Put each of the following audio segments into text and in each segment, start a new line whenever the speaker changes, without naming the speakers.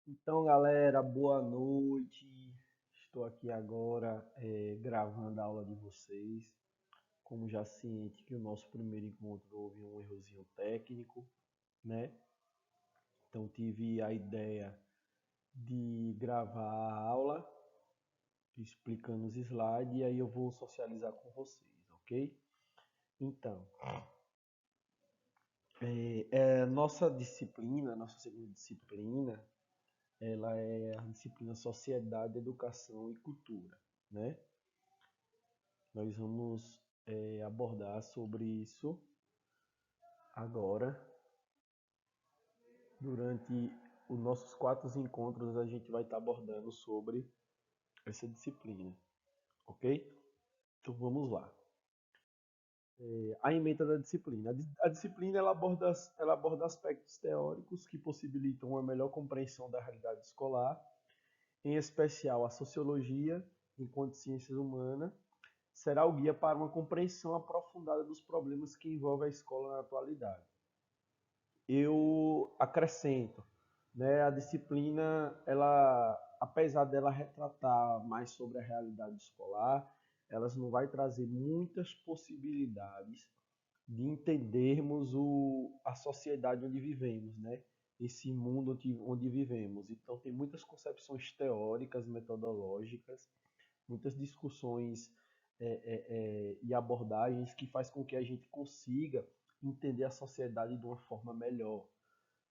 Então, galera, boa noite. Estou aqui agora gravando a aula de vocês. Como já ciente que o nosso primeiro encontro houve um errozinho técnico, né? Então tive a ideia de gravar a aula explicando os slides e aí eu vou socializar com vocês, ok? Então, nossa disciplina, nossa segunda disciplina, ela é a disciplina Sociedade, Educação e Cultura, né? Nós vamos abordar sobre isso agora. Durante os nossos 4 encontros, a gente vai estar abordando sobre essa disciplina, ok? Então vamos lá. A ementa da disciplina. A disciplina ela aborda aspectos teóricos que possibilitam uma melhor compreensão da realidade escolar, em especial a sociologia, enquanto ciências humanas, será o guia para uma compreensão aprofundada dos problemas que envolvem a escola na atualidade. Eu acrescento, né, a disciplina, ela, apesar dela retratar mais sobre a realidade escolar, elas não vai trazer muitas possibilidades de entendermos a sociedade onde vivemos, né? Esse mundo onde vivemos. Então tem muitas concepções teóricas, metodológicas, muitas discussões e abordagens que faz com que a gente consiga entender a sociedade de uma forma melhor,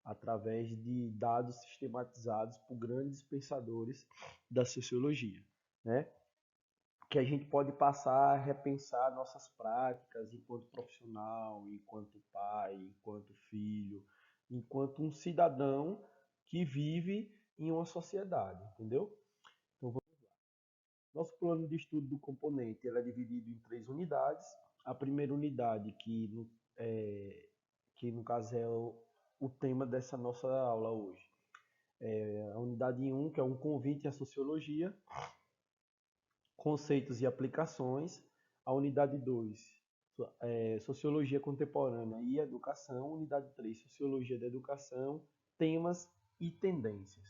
através de dados sistematizados por grandes pensadores da sociologia, né? Que a gente pode passar a repensar nossas práticas enquanto profissional, enquanto pai, enquanto filho, enquanto um cidadão que vive em uma sociedade, entendeu? Então, nosso plano de estudo do componente ele é dividido em 3 unidades. A primeira unidade, que no caso é o tema dessa nossa aula hoje, é a unidade 1, que é um convite à sociologia, conceitos e aplicações. A unidade 2, sociologia contemporânea e educação. Unidade 3, sociologia da educação, temas e tendências.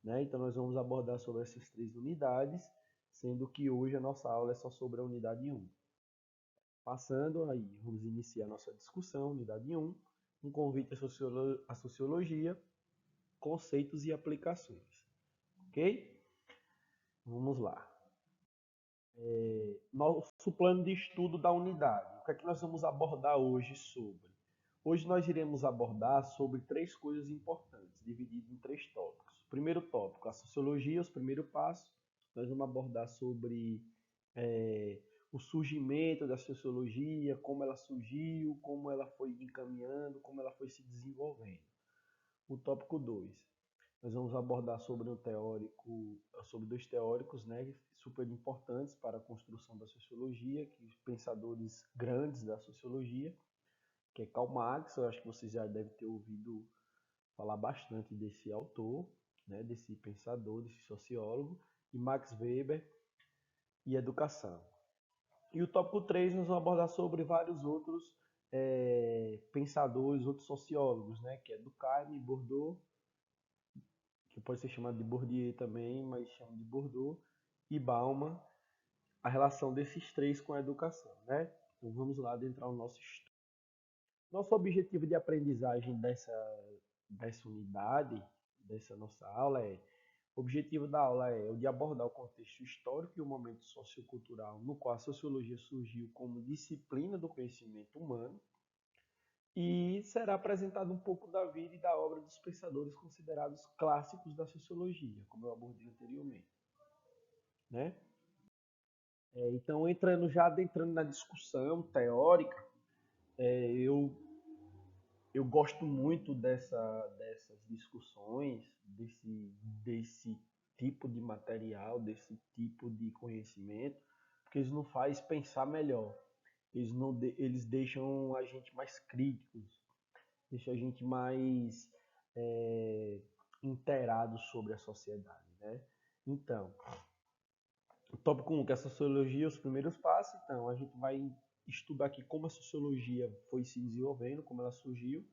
Né? Então nós vamos abordar sobre essas 3 unidades, sendo que hoje a nossa aula é só sobre a unidade 1. Passando aí, vamos iniciar a nossa discussão, unidade 1, um convite à sociologia, conceitos e aplicações. Ok? Vamos lá. Nosso plano de estudo da unidade. O que é que nós vamos abordar hoje sobre? Hoje nós iremos abordar sobre 3 coisas importantes, dividido em 3 tópicos. Primeiro tópico, a sociologia, os primeiros passos. Nós vamos abordar sobre é, o surgimento da sociologia, como ela surgiu, como ela foi encaminhando, como ela foi se desenvolvendo. O tópico 2, nós vamos abordar sobre um teórico, sobre 2 teóricos, né, super importantes para a construção da sociologia, que pensadores grandes da sociologia, que é Karl Marx. Eu acho que vocês já devem ter ouvido falar bastante desse autor, né, desse pensador, desse sociólogo, e Max Weber e educação. E o tópico 3 nós vamos abordar sobre vários outros pensadores, outros sociólogos, né, que é Durkheim, Bourdieu, que pode ser chamado de Bourdieu também, mas chama de Bourdieu, e Bauman, a relação desses 3 com a educação, né? Então vamos lá adentrar o nosso estudo. Nosso objetivo de aprendizagem dessa unidade, dessa nossa aula o objetivo da aula é o de abordar o contexto histórico e o momento sociocultural no qual a sociologia surgiu como disciplina do conhecimento humano, e será apresentado um pouco da vida e da obra dos pensadores considerados clássicos da sociologia, como eu abordei anteriormente, né? Então, adentrando na discussão teórica, eu gosto muito dessas discussões, desse tipo de material, desse tipo de conhecimento, porque eles nos faz pensar melhor. Eles deixam a gente mais críticos, deixam a gente mais é, inteirado sobre a sociedade, né? Então, o tópico 1, que é a sociologia, os primeiros passos. Então, a gente vai estudar aqui como a sociologia foi se desenvolvendo, como ela surgiu.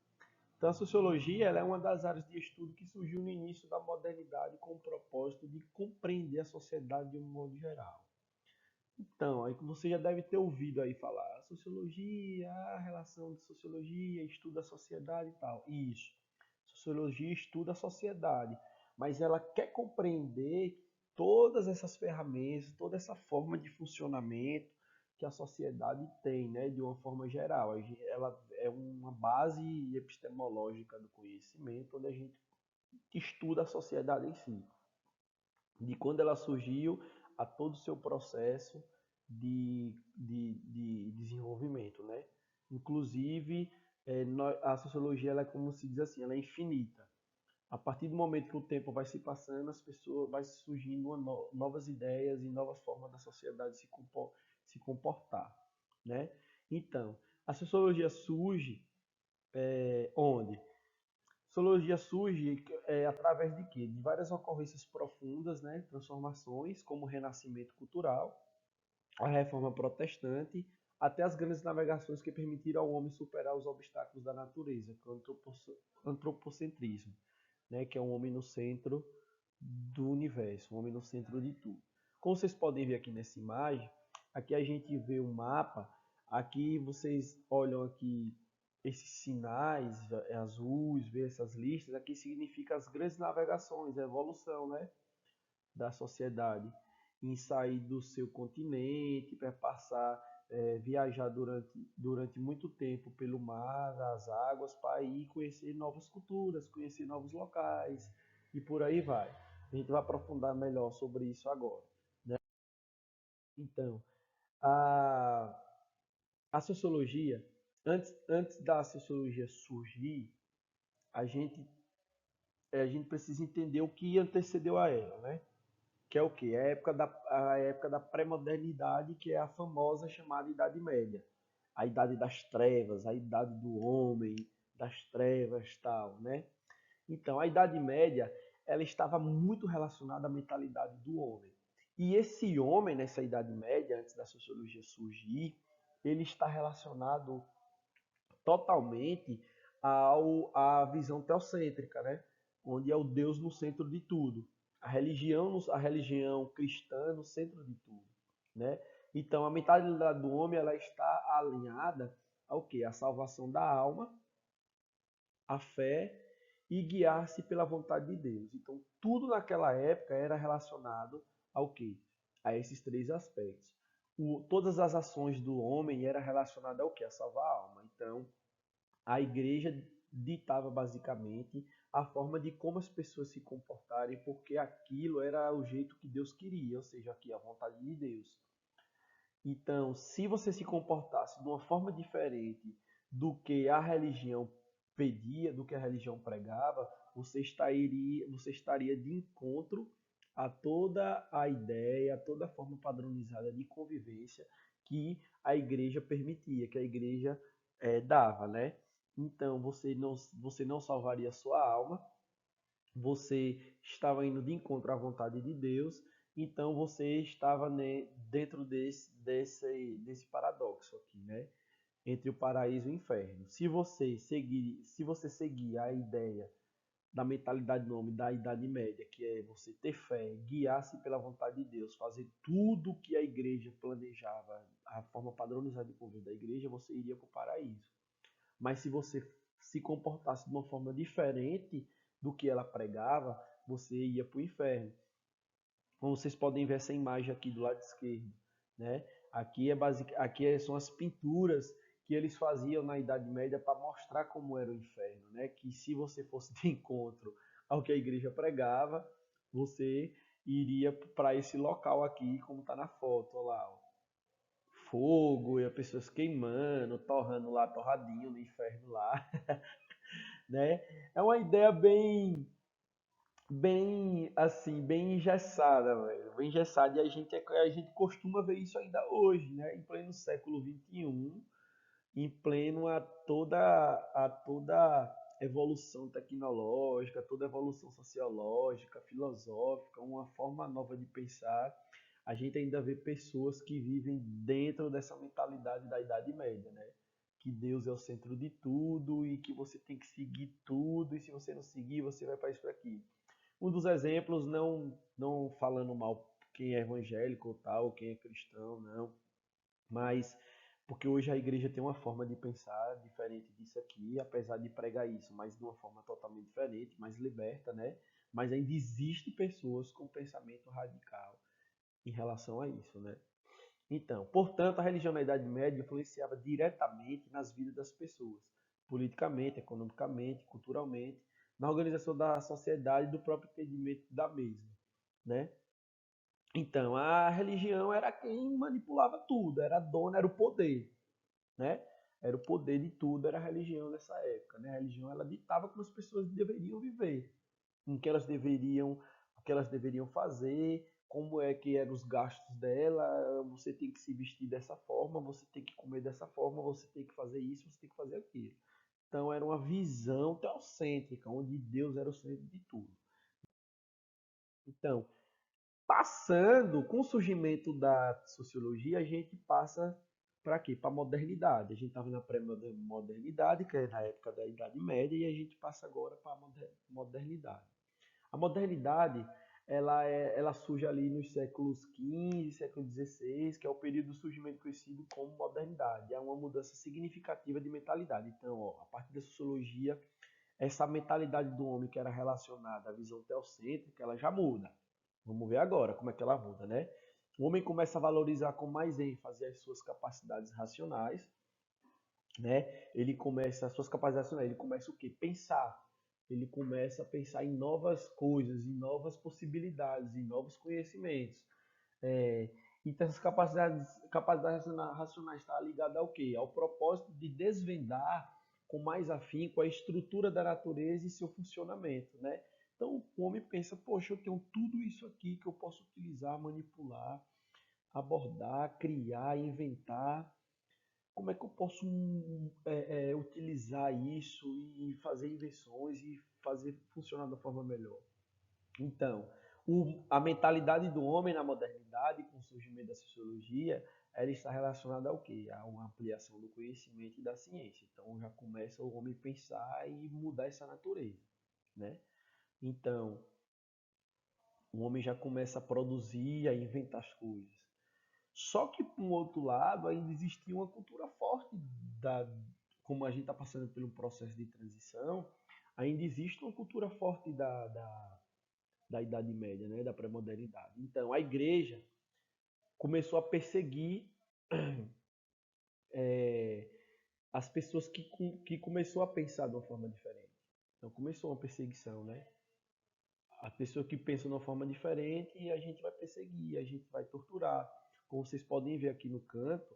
Então, a sociologia ela é uma das áreas de estudo que surgiu no início da modernidade com o propósito de compreender a sociedade de um modo geral. Então, aí que você já deve ter ouvido aí falar, sociologia, a relação de sociologia, estuda a sociedade e tal. Isso. Sociologia estuda a sociedade, mas ela quer compreender todas essas ferramentas, toda essa forma de funcionamento que a sociedade tem, né, de uma forma geral. Ela é uma base epistemológica do conhecimento, onde a gente estuda a sociedade em si, de quando ela surgiu a todo o seu processo de desenvolvimento, né? Inclusive, a sociologia, ela é como se diz assim, ela é infinita. A partir do momento que o tempo vai se passando, as pessoas vai surgindo novas ideias e novas formas da sociedade se comportar, né? Então, a sociologia surge onde? Sociologia surge através de quê? De várias ocorrências profundas, né? Transformações, como o renascimento cultural, a reforma protestante, até as grandes navegações que permitiram ao homem superar os obstáculos da natureza, que é o antropocentrismo, né? Que é um homem no centro do universo, um homem no centro de tudo. Como vocês podem ver aqui nessa imagem, aqui a gente vê um mapa, aqui vocês olham aqui esses sinais azuis, vê essas listas, aqui significa as grandes navegações, a evolução, né, da sociedade em sair do seu continente para passar, viajar durante muito tempo pelo mar, as águas, para ir conhecer novas culturas, conhecer novos locais e por aí vai. A gente vai aprofundar melhor sobre isso agora. Então, a, a sociologia, antes da sociologia surgir, a gente, a gente precisa entender o que antecedeu a ela, né? Que é o quê? A época da pré-modernidade, que é a famosa chamada Idade Média. A idade das trevas, a idade do homem, das trevas, tal, né? Então, a Idade Média, ela estava muito relacionada à mentalidade do homem. E esse homem, nessa Idade Média, antes da sociologia surgir, ele está relacionado totalmente à visão teocêntrica, né? Onde é o Deus no centro de tudo. A religião cristã no centro de tudo, né? Então, a mentalidade do homem ela está alinhada ao quê? A salvação da alma, a fé e guiar-se pela vontade de Deus. Então, tudo naquela época era relacionado ao quê? A esses três aspectos. Todas as ações do homem era relacionada ao quê? A salvar a alma. Então, a igreja ditava basicamente a forma de como as pessoas se comportarem, porque aquilo era o jeito que Deus queria, ou seja, aqui a vontade de Deus. Então, se você se comportasse de uma forma diferente do que a religião pedia, do que a religião pregava, você estaria de encontro a toda a ideia, a toda a forma padronizada de convivência que a igreja permitia, que a igreja dava, né? Então, você não salvaria a sua alma, você estava indo de encontro à vontade de Deus, então você estava, né, dentro desse paradoxo aqui, né? Entre o paraíso e o inferno. Se você seguir a ideia da mentalidade do homem da Idade Média, que é você ter fé, guiar-se pela vontade de Deus, fazer tudo o que a igreja planejava, a forma padronizada de conviver da igreja, você iria para o paraíso. Mas se você se comportasse de uma forma diferente do que ela pregava, você ia para o inferno. Como vocês podem ver essa imagem aqui do lado esquerdo, né? São as pinturas que eles faziam na Idade Média para mostrar como era o inferno, né? Que se você fosse de encontro ao que a igreja pregava, você iria para esse local aqui, como está na foto, olha lá, ó. Fogo e as pessoas queimando, torrando lá, torradinho no inferno lá, né? É uma ideia bem assim, bem engessada, velho. Bem engessada. E a gente costuma ver isso ainda hoje, né? Em pleno século XXI, em pleno a toda evolução tecnológica, toda evolução sociológica, filosófica, uma forma nova de pensar. A gente ainda vê pessoas que vivem dentro dessa mentalidade da Idade Média, né? que Deus é o centro de tudo e que você tem que seguir tudo, e se você não seguir, você vai para isso para aqui. Um dos exemplos, não falando mal quem é evangélico ou tal, quem é cristão, não, mas porque hoje a igreja tem uma forma de pensar diferente disso aqui, apesar de pregar isso, mas de uma forma totalmente diferente, mais liberta, né? Mas ainda existe pessoas com pensamento radical em relação a isso, né? Então, portanto, a religião na Idade Média influenciava diretamente nas vidas das pessoas, politicamente, economicamente, culturalmente, na organização da sociedade e do próprio entendimento da mesma, né? Então, a religião era quem manipulava tudo, era a dona, era o poder, né? Era o poder de tudo, era a religião nessa época, né? A religião ela ditava como as pessoas deveriam viver, em que elas deveriam, o que elas deveriam fazer, como é que eram os gastos dela, você tem que se vestir dessa forma, você tem que comer dessa forma, você tem que fazer isso, você tem que fazer aquilo. Então era uma visão teocêntrica, onde Deus era o centro de tudo. Então, passando com o surgimento da sociologia, a gente passa para quê? Para a modernidade. A gente estava na pré-modernidade, que é na época da Idade Média, e a gente passa agora para a modernidade. A modernidade ela surge ali nos séculos XV, século XVI, que é o período do surgimento conhecido como modernidade. É uma mudança significativa de mentalidade. Então, ó, a partir da sociologia, essa mentalidade do homem que era relacionada à visão teocêntrica, ela já muda. Vamos ver agora como é que ela muda, né? O homem começa a valorizar com mais ênfase as suas capacidades racionais, né? Ele começa as suas capacidades racionais, ele começa o quê? Pensar. Ele começa a pensar em novas coisas, em novas possibilidades, em novos conhecimentos. É, então essas capacidades racionais estão ligadas ao quê? Ao propósito de desvendar com mais afinco a estrutura da natureza e seu funcionamento, né? Então o homem pensa, poxa, eu tenho tudo isso aqui que eu posso utilizar, manipular, abordar, criar, inventar. Como é que eu posso utilizar isso e fazer invenções e fazer funcionar da forma melhor? Então, a mentalidade do homem na modernidade, com o surgimento da sociologia, ela está relacionada ao quê? A uma ampliação do conhecimento e da ciência. Então, já começa o homem pensar e mudar essa natureza, né? Então, o homem já começa a produzir, a inventar as coisas. Só que, por um outro lado, ainda existia uma cultura forte, da, como a gente está passando pelo processo de transição, ainda existe uma cultura forte da Idade Média, né, da pré-modernidade. Então, a igreja começou a perseguir é, as pessoas que começou a pensar de uma forma diferente. Então, começou uma perseguição, né? A pessoa que pensa de uma forma diferente, e a gente vai perseguir, a gente vai torturar. Como vocês podem ver aqui no canto,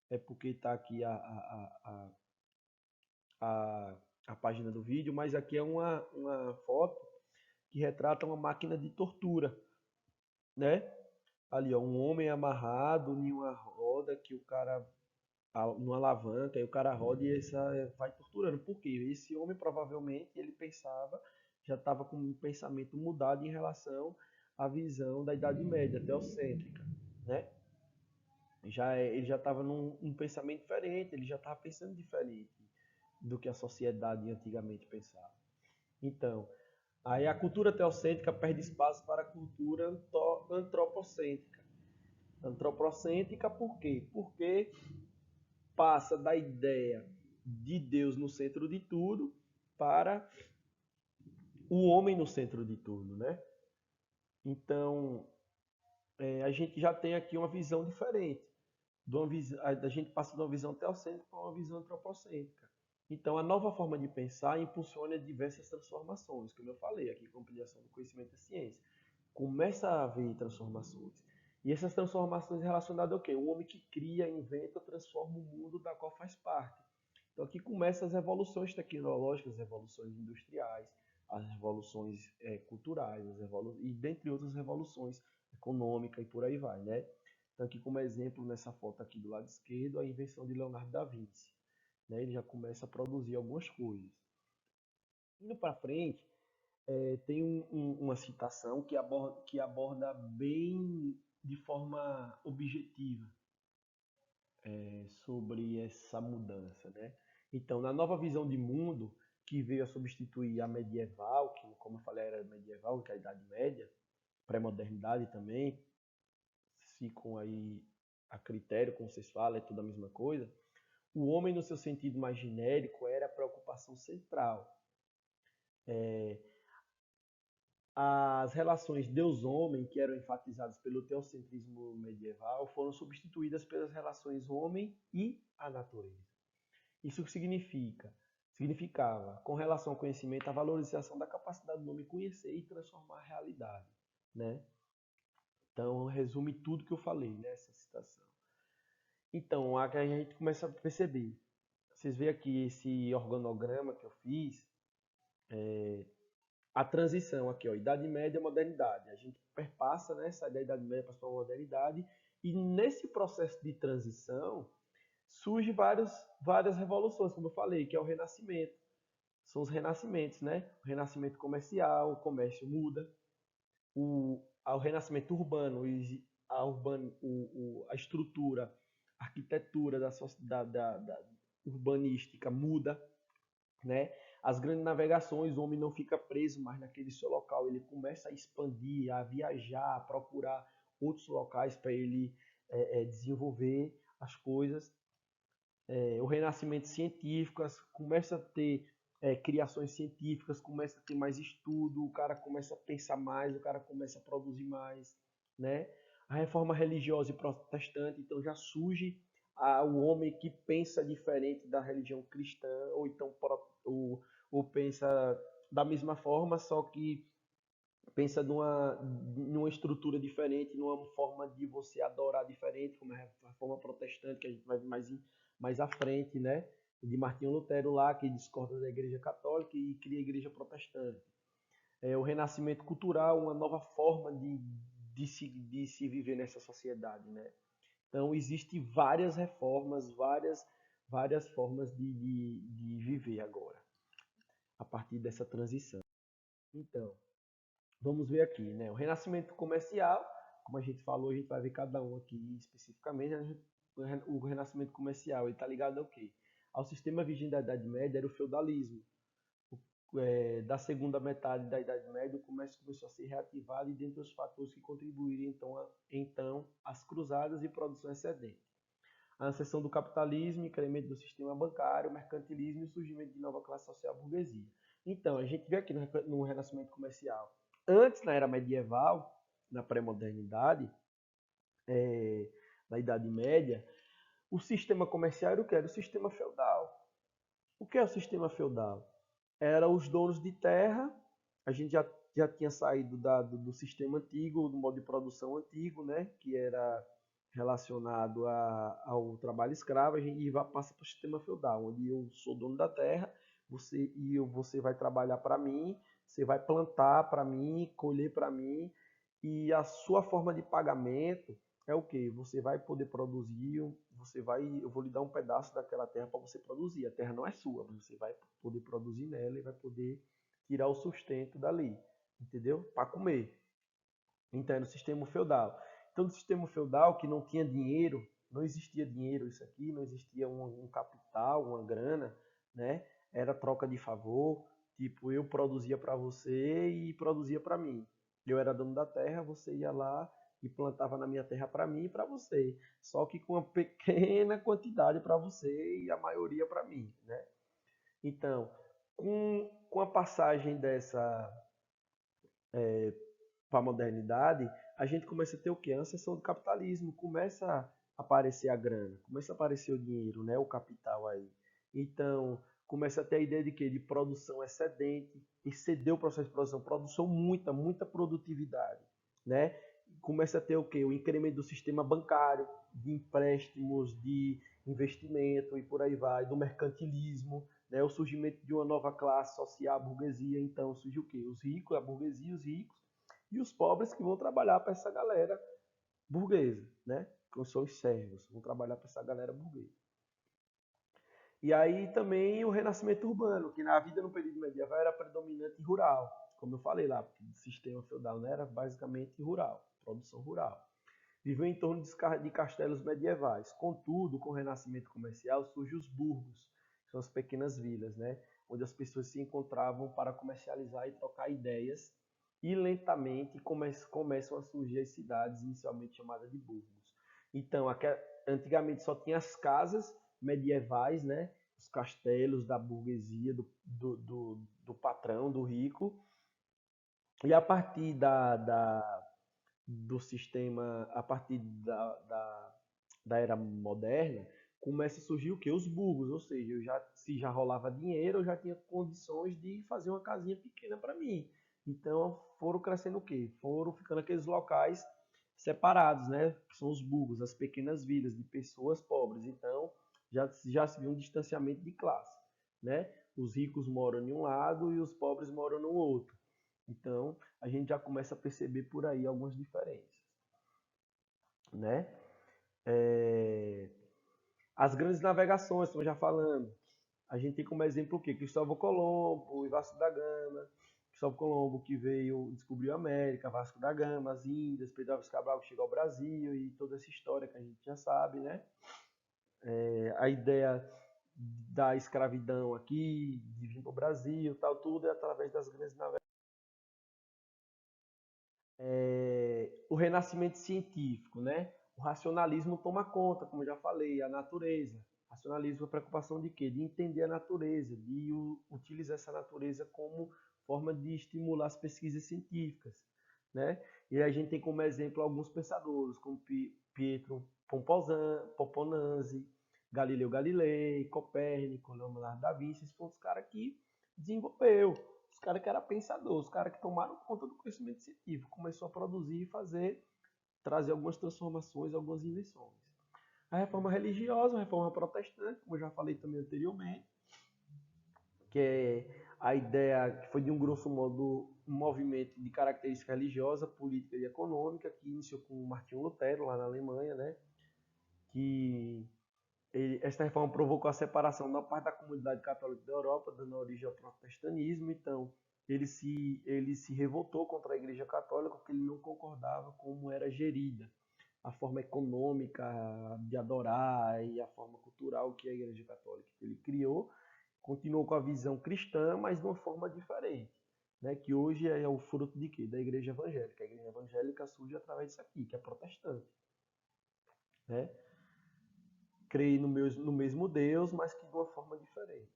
é porque está aqui a, a página do vídeo, mas aqui é uma foto que retrata uma máquina de tortura, né? Ali, ó, um homem amarrado em uma roda que o cara numa alavanca, e o cara roda e essa vai torturando. Por quê? Esse homem provavelmente ele pensava, já estava com um pensamento mudado em relação à visão da Idade Média, teocêntrica, né? Ele já estava num pensamento diferente, ele já estava pensando diferente do que a sociedade antigamente pensava. Então, aí a cultura teocêntrica perde espaço para a cultura antropocêntrica. Antropocêntrica por quê? Porque passa da ideia de Deus no centro de tudo para o homem no centro de tudo, né? Então, a gente já tem aqui uma visão diferente. A gente passa de uma visão teocêntrica para uma visão antropocêntrica. Então, a nova forma de pensar impulsiona diversas transformações, como eu falei aqui, com a ampliação do conhecimento da ciência. Começa a haver transformações. E essas transformações relacionadas ao quê? O homem que cria, inventa, transforma o mundo da qual faz parte. Então aqui começam as revoluções tecnológicas, as revoluções industriais, as revoluções culturais, e dentre outras revoluções econômicas e por aí vai, né? Então aqui como exemplo, nessa foto aqui do lado esquerdo, a invenção de Leonardo da Vinci. Né? Ele já começa a produzir algumas coisas. Indo para frente, tem uma citação que aborda bem de forma objetiva sobre essa mudança, né? Então, na nova visão de mundo, que veio a substituir a medieval, que, como eu falei, era medieval, que é a Idade Média, pré-modernidade também, ficam aí a critério, como vocês falam, é tudo a mesma coisa. O homem, no seu sentido mais genérico, era a preocupação central. As relações Deus-homem, que eram enfatizadas pelo teocentrismo medieval, foram substituídas pelas relações homem e a natureza. Isso significava, com relação ao conhecimento, a valorização da capacidade do homem conhecer e transformar a realidade, né? Então, resume tudo que eu falei nessa citação. Então, a gente começa a perceber. Vocês veem aqui esse organograma que eu fiz, a transição aqui, ó, Idade Média, Modernidade. A gente perpassa, né, sai da Idade Média para a Modernidade, e nesse processo de transição surge várias revoluções, como eu falei, que é o Renascimento. São os renascimentos, né? O renascimento comercial, o comércio muda, o renascimento urbano, a estrutura, a arquitetura da urbanística muda, né? As grandes navegações, o homem não fica preso mais naquele seu local, ele começa a expandir, a viajar, a procurar outros locais para ele desenvolver as coisas. O renascimento científico, começa a ter criações científicas, começa a ter mais estudo, o cara começa a pensar mais, o cara começa a produzir mais, né? A reforma religiosa e protestante, então já surge o homem que pensa diferente da religião cristã, ou então ou pensa da mesma forma, só que pensa numa estrutura diferente, numa forma de você adorar diferente, como é a reforma protestante, que a gente vai ver mais à frente, né? De Martinho Lutero lá, que discorda da Igreja Católica e cria a Igreja Protestante. O renascimento cultural, uma nova forma de se viver nessa sociedade, né? Então, existem várias reformas, várias formas de viver agora, a partir dessa transição. Então, vamos ver aqui, né? O renascimento comercial, como a gente falou, a gente vai ver cada um aqui especificamente. O renascimento comercial, ele está ligado ao quê? Ao sistema vigente da Idade Média, era o feudalismo. Da segunda metade da Idade Média, o comércio começou a ser reativado e dentre os fatores que contribuíram então as cruzadas e produção excedente. A ascensão do capitalismo, incremento do sistema bancário, mercantilismo e o surgimento de nova classe social, burguesia. Então, a gente vê aqui no renascimento comercial. Antes, na era medieval, na pré-modernidade, na Idade Média, o sistema comercial era o que? Era o sistema feudal. O que é o sistema feudal? Era os donos de terra, a gente já tinha saído do sistema antigo, do modo de produção antigo, né? Que era relacionado ao trabalho escravo, a gente passa para o sistema feudal, onde eu sou dono da terra, você vai trabalhar para mim, você vai plantar para mim, colher para mim, e a sua forma de pagamento é o que? Você vai poder produzir, eu vou lhe dar um pedaço daquela terra para você produzir. A terra não é sua, você vai poder produzir nela e vai poder tirar o sustento dali, entendeu? Para comer. Então, era o sistema feudal. Então, no sistema feudal, que não tinha dinheiro, não existia dinheiro, isso aqui, não existia um capital, uma grana, né? Era troca de favor, tipo, eu produzia para você e produzia para mim. Eu era dono da terra, você ia lá e plantava na minha terra para mim e para você. Só que com uma pequena quantidade para você e a maioria para mim, né? Então, com a passagem dessa para a modernidade, a gente começa a ter o quê? A ascensão do capitalismo, começa a aparecer a grana, começa a aparecer o dinheiro, né? O capital aí. Então, começa a ter a ideia de quê? De produção excedente, exceder o processo de produção muita produtividade, né? Começa a ter o quê? O incremento do sistema bancário, de empréstimos, de investimento e por aí vai, do mercantilismo, né? O surgimento de uma nova classe social, a burguesia. Então, surge o quê? Os ricos, a burguesia, os ricos, e os pobres que vão trabalhar para essa galera burguesa, né? Que são os servos, vão trabalhar para essa galera burguesa. E aí também o renascimento urbano, que na vida no período medieval era predominante rural, como eu falei lá, porque o sistema feudal, né, era basicamente rural, produção rural. viveu em torno de castelos medievais. Contudo, com o renascimento comercial, surgem os burgos, que são as pequenas vilas, né? Onde as pessoas se encontravam para comercializar e trocar ideias, e lentamente começam a surgir as cidades, inicialmente chamadas de burgos. Então, antigamente só tinha as casas medievais, né? Os castelos da burguesia, do patrão, do rico, e a partir do sistema, a partir da era moderna, começa a surgir o quê? Os burgos, ou seja, se já rolava dinheiro, eu já tinha condições de fazer uma casinha pequena para mim. Então foram crescendo o quê? Foram ficando aqueles locais separados, né? Que são os burgos, as pequenas vilas de pessoas pobres. Então já se viu um distanciamento de classe, né? Os ricos moram em um lado e os pobres moram no outro. Então, a gente já começa a perceber por aí algumas diferenças, né? É, As grandes navegações, estamos já falando. A gente tem como exemplo o quê? Cristóvão Colombo e Vasco da Gama. Cristóvão Colombo que veio, descobriu a América, Vasco da Gama, as Índias, Pedro Álvares Cabral que chegou ao Brasil e toda essa história que a gente já sabe, né? A ideia da escravidão aqui, de vir para o Brasil, tal, tudo é através das grandes navegações. O renascimento científico, né? O racionalismo toma conta, como eu já falei, a natureza. Racionalismo é a preocupação de quê? De entender a natureza, de utilizar essa natureza como forma de estimular as pesquisas científicas, né? E a gente tem como exemplo alguns pensadores, como Pietro Pomponazzi, Galileu Galilei, Copérnico, Leonardo da Vinci, esses foram os caras que desenvolveu, os caras que eram pensadores, os caras que tomaram conta do conhecimento científico, começou a produzir e fazer, trazer algumas transformações, algumas invenções. A reforma religiosa, a reforma protestante, como eu já falei também anteriormente, que é a ideia que foi de um grosso modo um movimento de característica religiosa, política e econômica, que iniciou com Martinho Lutero lá na Alemanha, né? Que esta reforma provocou a separação da parte da comunidade católica da Europa, dando origem ao protestantismo. Então, ele se revoltou contra a Igreja Católica porque ele não concordava como era gerida a forma econômica de adorar e a forma cultural que a Igreja Católica ele criou. Continuou com a visão cristã, mas de uma forma diferente, né? Que hoje é o fruto de quê? Da Igreja Evangélica. A Igreja Evangélica surge através disso aqui, que é protestante, né? Creio no mesmo Deus, mas que de uma forma diferente.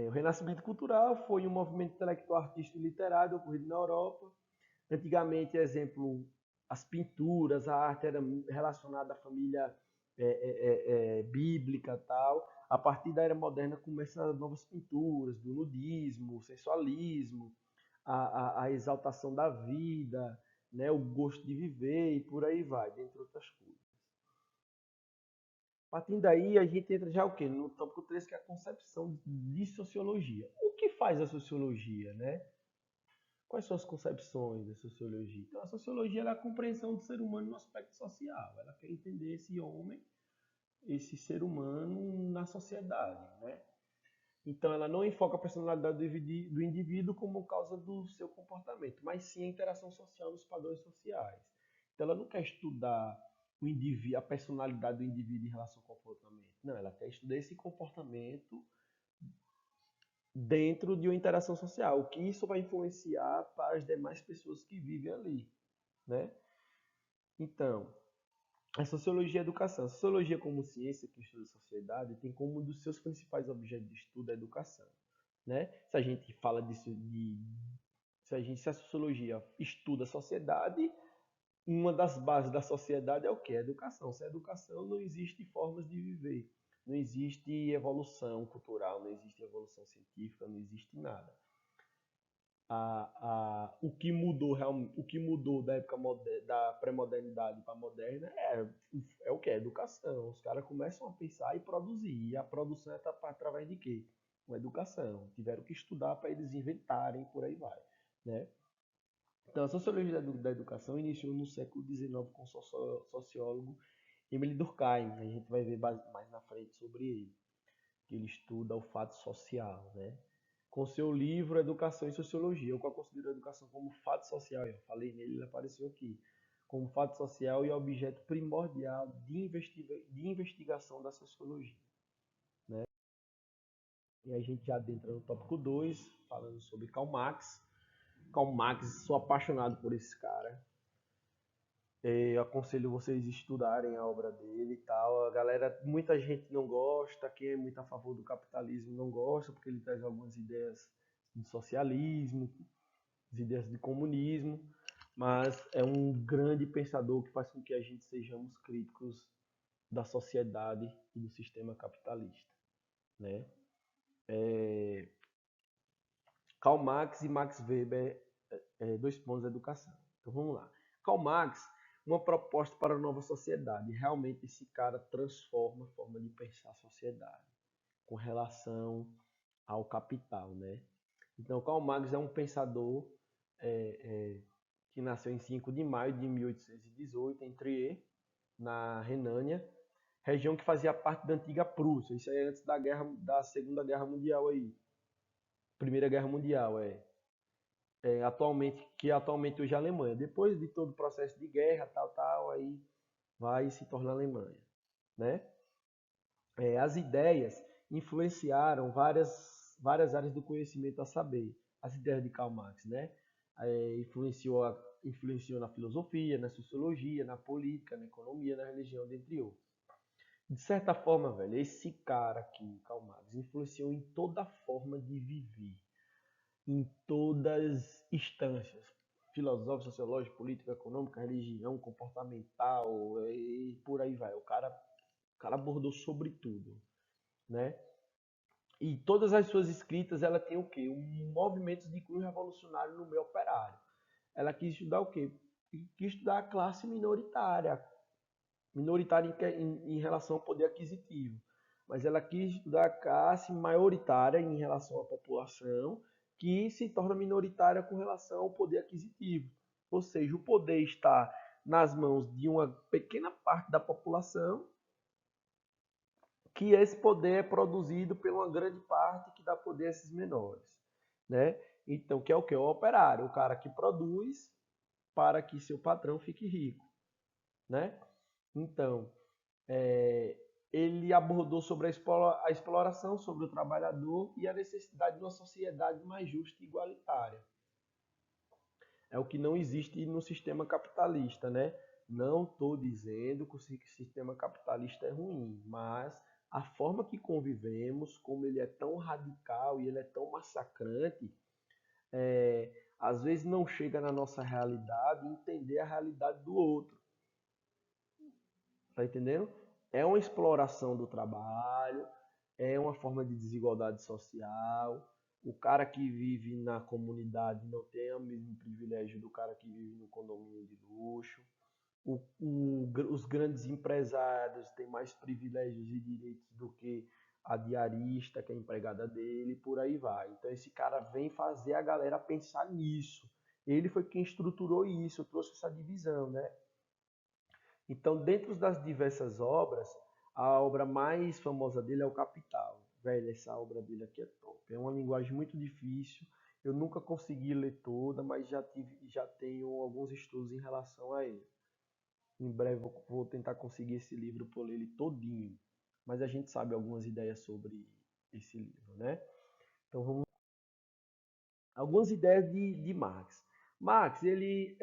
O Renascimento Cultural foi um movimento intelectual, artístico e literário ocorrido na Europa. Antigamente, exemplo, as pinturas, a arte era relacionada à família bíblica tal. A partir da era moderna começam novas pinturas do nudismo, sensualismo, a exaltação da vida, né, o gosto de viver e por aí vai, dentre outras coisas. Partindo daí, a gente entra já o quê? No tópico 3, que é a concepção de sociologia. O que faz a sociologia, né? Quais são as concepções da sociologia? Então, a sociologia é a compreensão do ser humano no aspecto social. Ela quer entender esse homem, esse ser humano na sociedade, né? Então, ela não enfoca a personalidade do indivíduo como causa do seu comportamento, mas sim a interação social nos padrões sociais. Então, ela não quer estudar a personalidade do indivíduo em relação ao comportamento. Não, ela quer estudar esse comportamento dentro de uma interação social, o que isso vai influenciar para as demais pessoas que vivem ali, né? Então, a sociologia e a educação. A sociologia como ciência que estuda a sociedade tem como um dos seus principais objetos de estudo a educação, né? Se a gente fala disso se a sociologia estuda a sociedade, uma das bases da sociedade é o que? A educação. Sem educação não existe formas de viver, não existe evolução cultural, não existe evolução científica, não existe nada. O que mudou da época da pré-modernidade para a moderna é o que? A educação. Os caras começam a pensar e produzir. E a produção é através de quê? Com educação. Tiveram que estudar para eles inventarem, por aí vai, né? Então, a sociologia da educação iniciou no século XIX com o sociólogo Emile Durkheim. A gente vai ver mais na frente sobre ele, que ele estuda o fato social, né? Com seu livro Educação e Sociologia, eu considero a educação como fato social. Eu falei nele, ele apareceu aqui. como fato social e objeto primordial de investigação da sociologia. Né? E a gente já adentra no tópico 2, falando sobre Karl Marx. Karl Marx, sou apaixonado por esse cara. Eu aconselho vocês estudarem a obra dele e tal. A galera, muita gente não gosta, quem é muito a favor do capitalismo não gosta, porque ele traz algumas ideias de socialismo, as ideias de comunismo, mas é um grande pensador que faz com que a gente sejamos críticos da sociedade e do sistema capitalista, né? Karl Marx e Max Weber, dois pontos da educação. Então vamos lá. Karl Marx, uma proposta para a nova sociedade. Realmente esse cara transforma a forma de pensar a sociedade com relação ao capital, né? Então Karl Marx é um pensador é, é, que nasceu em 5 de maio de 1818 em Trier, na Renânia, região que fazia parte da antiga Prússia. Isso aí é antes da Segunda Guerra Mundial aí. Primeira Guerra Mundial, atualmente hoje é a Alemanha. Depois de todo o processo de guerra, aí vai se tornar a Alemanha, né? As ideias influenciaram várias áreas do conhecimento, a saber, as ideias de Karl Marx, né? Influenciou na filosofia, na sociologia, na política, na economia, na religião, dentre outros. De certa forma, velho, esse cara aqui, Karl Marx, influenciou em toda a forma de viver, em todas as instâncias, filosófica, sociológica, política, econômica, religião, comportamental e por aí vai. O cara abordou sobre tudo, né? E todas as suas escritas, ela tem o quê? Um movimento de cunho revolucionário no meio operário. Ela quis estudar o quê? Quis estudar a classe minoritária, em relação ao poder aquisitivo. Mas ela quis estudar a classe maioritária em relação à população, que se torna minoritária com relação ao poder aquisitivo. Ou seja, o poder está nas mãos de uma pequena parte da população, que esse poder é produzido por uma grande parte que dá poder a esses menores, né? Então, que é o que? O operário, o cara que produz para que seu patrão fique rico, né? Então, ele abordou sobre a exploração, sobre o trabalhador e a necessidade de uma sociedade mais justa e igualitária. É o que não existe no sistema capitalista, né? Não estou dizendo que o sistema capitalista é ruim, mas a forma que convivemos, como ele é tão radical e ele é tão massacrante, às vezes não chega na nossa realidade entender a realidade do outro. Tá entendendo? É uma exploração do trabalho, é uma forma de desigualdade social. O cara que vive na comunidade não tem o mesmo privilégio do cara que vive no condomínio de luxo. Os grandes empresários têm mais privilégios e direitos do que a diarista, que é a empregada dele, e por aí vai. Então esse cara vem fazer a galera pensar nisso. Ele foi quem estruturou isso, trouxe essa divisão, né? Então, dentro das diversas obras, a obra mais famosa dele é o Capital. Velho, essa obra dele aqui é top. É uma linguagem muito difícil. Eu nunca consegui ler toda, mas já tenho alguns estudos em relação a ele. Em breve eu vou tentar conseguir esse livro para ler ele todinho. Mas a gente sabe algumas ideias sobre esse livro, né? Então vamos. Algumas ideias de Marx. Marx, ele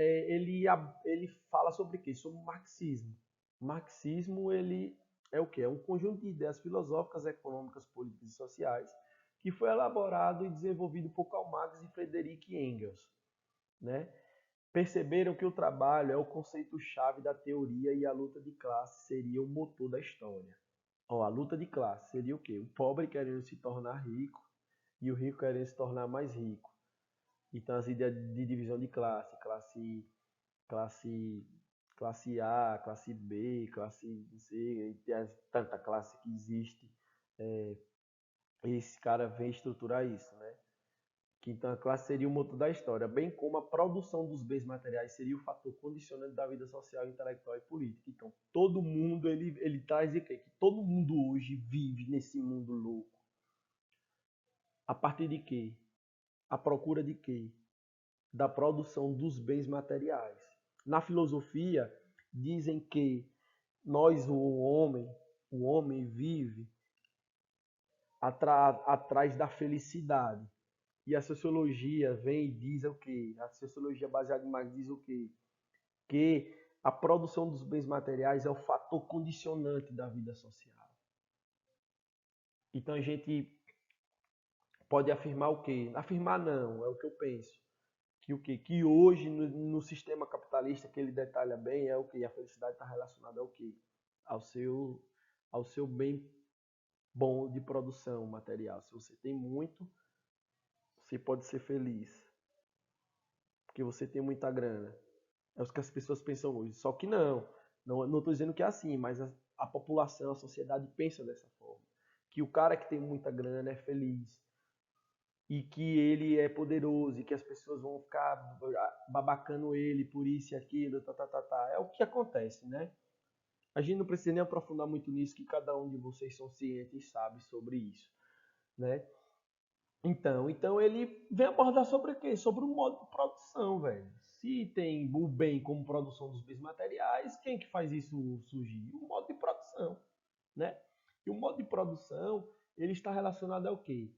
fala sobre o quê? Sobre o marxismo. O marxismo, ele é o quê? É um conjunto de ideias filosóficas, econômicas, políticas e sociais que foi elaborado e desenvolvido por Karl Marx e Friedrich Engels, né? Perceberam que o trabalho é o conceito-chave da teoria e a luta de classe seria o motor da história. Ó, a luta de classe seria o quê? O pobre querendo se tornar rico e o rico querendo se tornar mais rico. Então as ideias de divisão de classe, classe A, classe B, classe C, e tem tanta classe que existe. É, esse cara vem estruturar isso, né? Que então a classe seria o motor da história, bem como a produção dos bens materiais seria o fator condicionante da vida social, intelectual e política. Então todo mundo, ele traz o quê? Que todo mundo hoje vive nesse mundo louco. A partir de quê? A procura de quê? Da produção dos bens materiais. Na filosofia, dizem que o homem vive atrás da felicidade. E a sociologia vem e diz o quê? A sociologia baseada em Marx diz o quê? Que a produção dos bens materiais é o fator condicionante da vida social. Então a gente pode afirmar o quê? Afirmar não, é o que eu penso. Que o quê? Que hoje no sistema capitalista que ele detalha bem é o quê? A felicidade está relacionada ao quê? Ao seu, ao seu bem bom de produção material. Se você tem muito, você pode ser feliz, porque você tem muita grana. É o que as pessoas pensam hoje. Só que não. Não estou dizendo que é assim, mas a população, a sociedade pensa dessa forma. Que o cara que tem muita grana é feliz. E que ele é poderoso e que as pessoas vão ficar babacando ele por isso e aquilo, tá, tá, tá, tá. É o que acontece, né? A gente não precisa nem aprofundar muito nisso, que cada um de vocês são cientes e sabe sobre isso, né? Então ele vem abordar sobre o quê? Sobre o modo de produção, velho. Se tem o bem como produção dos bens materiais, quem que faz isso surgir? O modo de produção, né? E o modo de produção, ele está relacionado ao quê?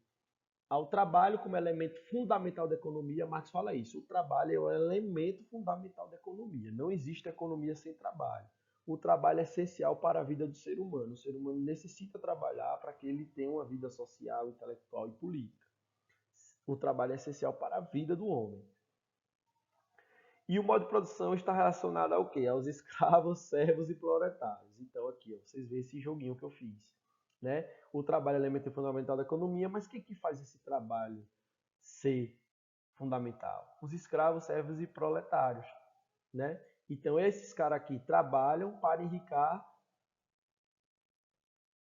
Ao trabalho como elemento fundamental da economia. Marx fala isso. O trabalho é o elemento fundamental da economia. Não existe economia sem trabalho. O trabalho é essencial para a vida do ser humano. O ser humano necessita trabalhar para que ele tenha uma vida social, intelectual e política. O trabalho é essencial para a vida do homem. E o modo de produção está relacionado ao quê? Aos escravos, servos e proletários. Então aqui, ó, vocês veem esse joguinho que eu fiz. Né? O trabalho é elemento fundamental da economia, mas quem que faz esse trabalho ser fundamental? Os escravos, servos e proletários. Né? Então esses caras aqui trabalham para enriquecer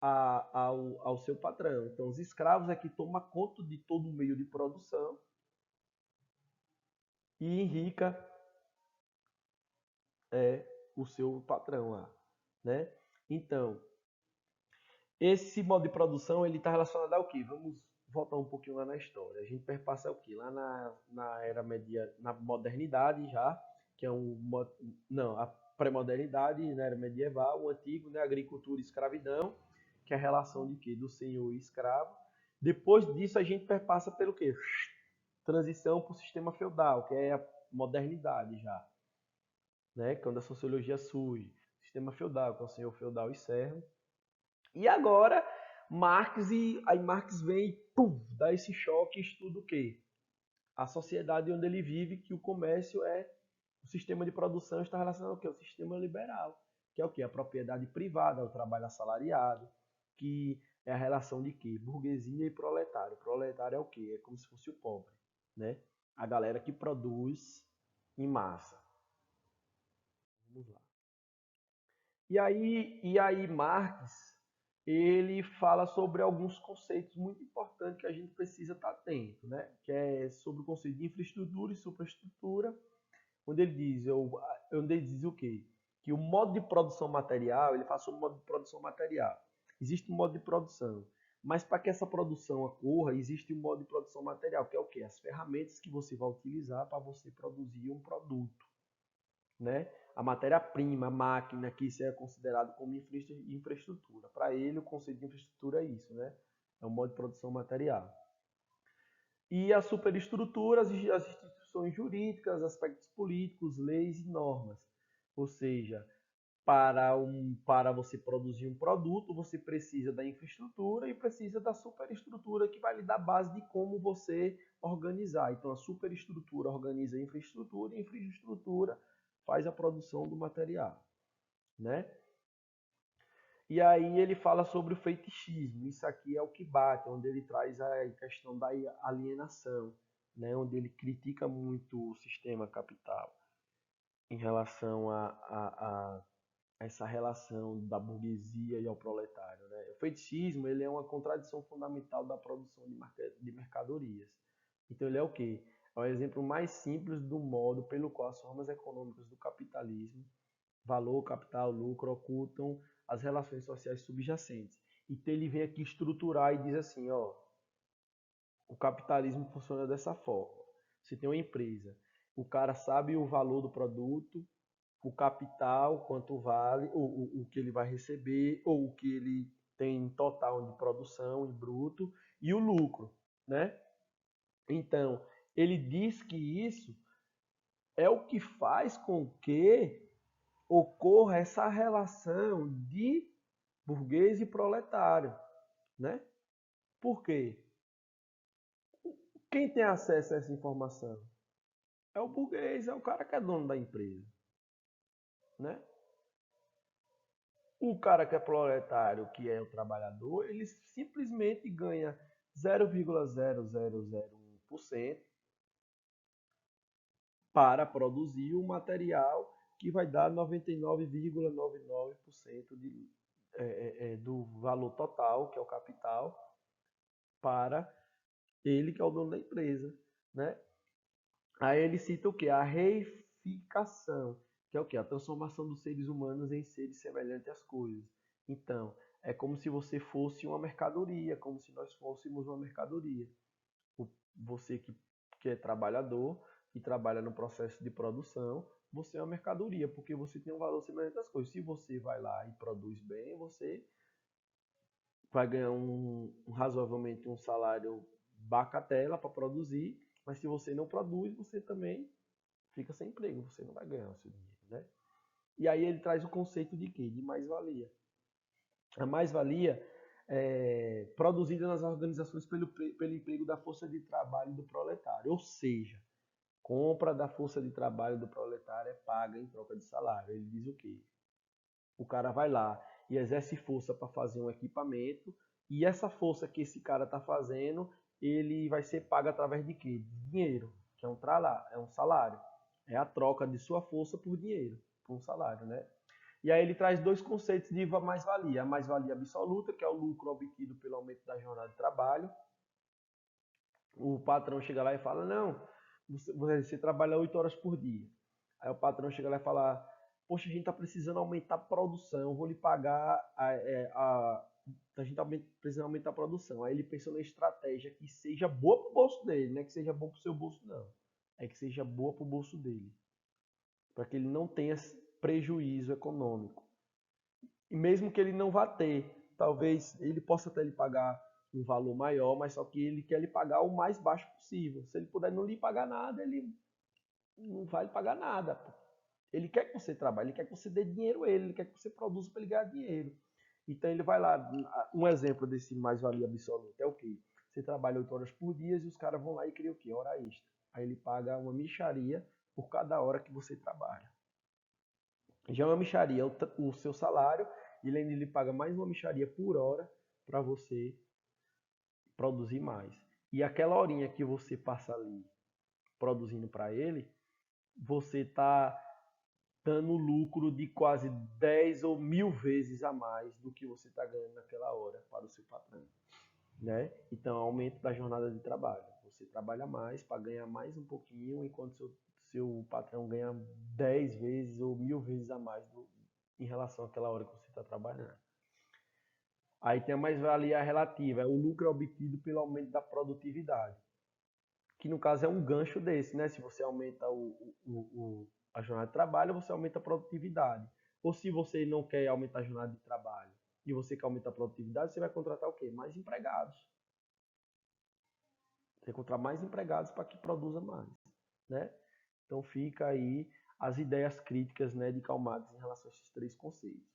ao seu patrão. Então os escravos é que tomam conta de todo o meio de produção e enriquecem o seu patrão lá, né? Então, esse modo de produção ele está relacionado ao quê? Vamos voltar um pouquinho lá na história. A gente perpassa o quê? Lá na era média, na modernidade já, que é não, a pré-modernidade, na era medieval, o antigo, né, agricultura e escravidão, que é a relação de quê? Do senhor e escravo. Depois disso a gente perpassa pelo quê? Transição para o sistema feudal, que é a modernidade já, né? Quando a sociologia surge, sistema feudal, que é o senhor feudal e servo. E agora Marx vem e dá esse choque e estuda o quê? A sociedade onde ele vive, que o comércio é o sistema de produção está relacionado ao quê? O sistema liberal, que é o quê? A propriedade privada, o trabalho assalariado, que é a relação de quê? Burguesia e proletário. Proletário é o quê? É como se fosse o pobre, né? A galera que produz em massa. Vamos lá. E aí Marx, ele fala sobre alguns conceitos muito importantes que a gente precisa estar atento, né? Que é sobre o conceito de infraestrutura e superestrutura, onde ele diz o quê? Que o modo de produção material, ele fala sobre o modo de produção material. Existe um modo de produção, mas para que essa produção ocorra, existe um modo de produção material, que é o quê? As ferramentas que você vai utilizar para você produzir um produto, né? A matéria-prima, a máquina, que isso é considerado como infraestrutura. Para ele, o conceito de infraestrutura é isso, né? É um modo de produção material. E a superestrutura, as instituições jurídicas, aspectos políticos, leis e normas. Ou seja, para você produzir um produto, você precisa da infraestrutura e precisa da superestrutura, que vai lhe dar base de como você organizar. Então, a superestrutura organiza a infraestrutura e a infraestrutura faz a produção do material, né? E aí ele fala sobre o fetichismo. Isso aqui é o que bate, onde ele traz a questão da alienação, né? Onde ele critica muito o sistema capital em relação a essa relação da burguesia e ao proletário, né? O fetichismo ele é uma contradição fundamental da produção de mercadorias. Então ele é o quê? É o exemplo mais simples do modo pelo qual as formas econômicas do capitalismo, valor, capital, lucro, ocultam as relações sociais subjacentes. Então ele vem aqui estruturar e diz assim, ó, o capitalismo funciona dessa forma. Você tem uma empresa, o cara sabe o valor do produto, o capital, quanto vale, o que ele vai receber, ou o que ele tem em total de produção, em bruto, e o lucro, né? Então, ele diz que isso é o que faz com que ocorra essa relação de burguês e proletário, né? Por quê? Quem tem acesso a essa informação? É o burguês, é o cara que é dono da empresa, né? O cara que é proletário, que é o trabalhador, ele simplesmente ganha 0,0001% para produzir o material que vai dar 99,99% do valor total, que é o capital, para ele que é o dono da empresa, né? Aí ele cita o que? A reificação, que é o que? A transformação dos seres humanos em seres semelhantes às coisas. Então, é como se você fosse uma mercadoria, como se nós fôssemos uma mercadoria. Você que é trabalhador, que trabalha no processo de produção, você é uma mercadoria, porque você tem um valor semelhante às coisas. Se você vai lá e produz bem, você vai ganhar razoavelmente um salário bacatela para produzir, mas se você não produz, você também fica sem emprego, você não vai ganhar o seu dinheiro, né? E aí ele traz o conceito de quê? De mais-valia. A mais-valia é produzida nas organizações pelo emprego da força de trabalho do proletário, ou seja, compra da força de trabalho do proletário é paga em troca de salário. Ele diz o quê? O cara vai lá e exerce força para fazer um equipamento, e essa força que esse cara está fazendo, ele vai ser pago através de quê? De dinheiro, que é um salário. É a troca de sua força por dinheiro, por um salário, né? E aí ele traz dois conceitos de mais-valia. A mais-valia absoluta, que é o lucro obtido pelo aumento da jornada de trabalho. O patrão chega lá e fala, não, você trabalha 8 horas por dia. Aí o patrão chega lá e fala, poxa, a gente está precisando aumentar a produção, vou lhe pagar, a gente está precisando aumentar a produção. Aí ele pensa na estratégia que seja boa para o bolso dele, não é que seja boa para o seu bolso, não. É que seja boa para o bolso dele, para que ele não tenha prejuízo econômico. E mesmo que ele não vá ter, talvez ele possa até lhe pagar um valor maior, mas só que ele quer lhe pagar o mais baixo possível. Se ele puder não lhe pagar nada, ele não vai lhe pagar nada. Ele quer que você trabalhe, ele quer que você dê dinheiro a ele quer que você produza para ele ganhar dinheiro. Então ele vai lá, um exemplo desse mais-valia absoluta é o quê? Você trabalha 8 horas por dia e os caras vão lá e criam o quê? Hora extra. Aí ele paga uma mixaria por cada hora que você trabalha. Já é uma mixaria o seu salário, e ele ainda lhe paga mais uma mixaria por hora para você produzir mais. E aquela horinha que você passa ali produzindo para ele, você está dando lucro de quase 10 ou 1000 vezes a mais do que você está ganhando naquela hora para o seu patrão. Né? Então, aumento da jornada de trabalho. Você trabalha mais para ganhar mais um pouquinho, enquanto seu patrão ganha 10 vezes ou 1000 vezes a mais em relação àquela hora que você está trabalhando. Aí tem a mais-valia relativa, é o lucro obtido pelo aumento da produtividade, que no caso é um gancho desse, né? Se você aumenta a jornada de trabalho, você aumenta a produtividade. Ou se você não quer aumentar a jornada de trabalho e você quer aumentar a produtividade, você vai contratar o quê? Mais empregados. Você encontrar mais empregados para que produza mais, né? Então fica aí as ideias críticas, né, de Karl Marx em relação a esses três conceitos.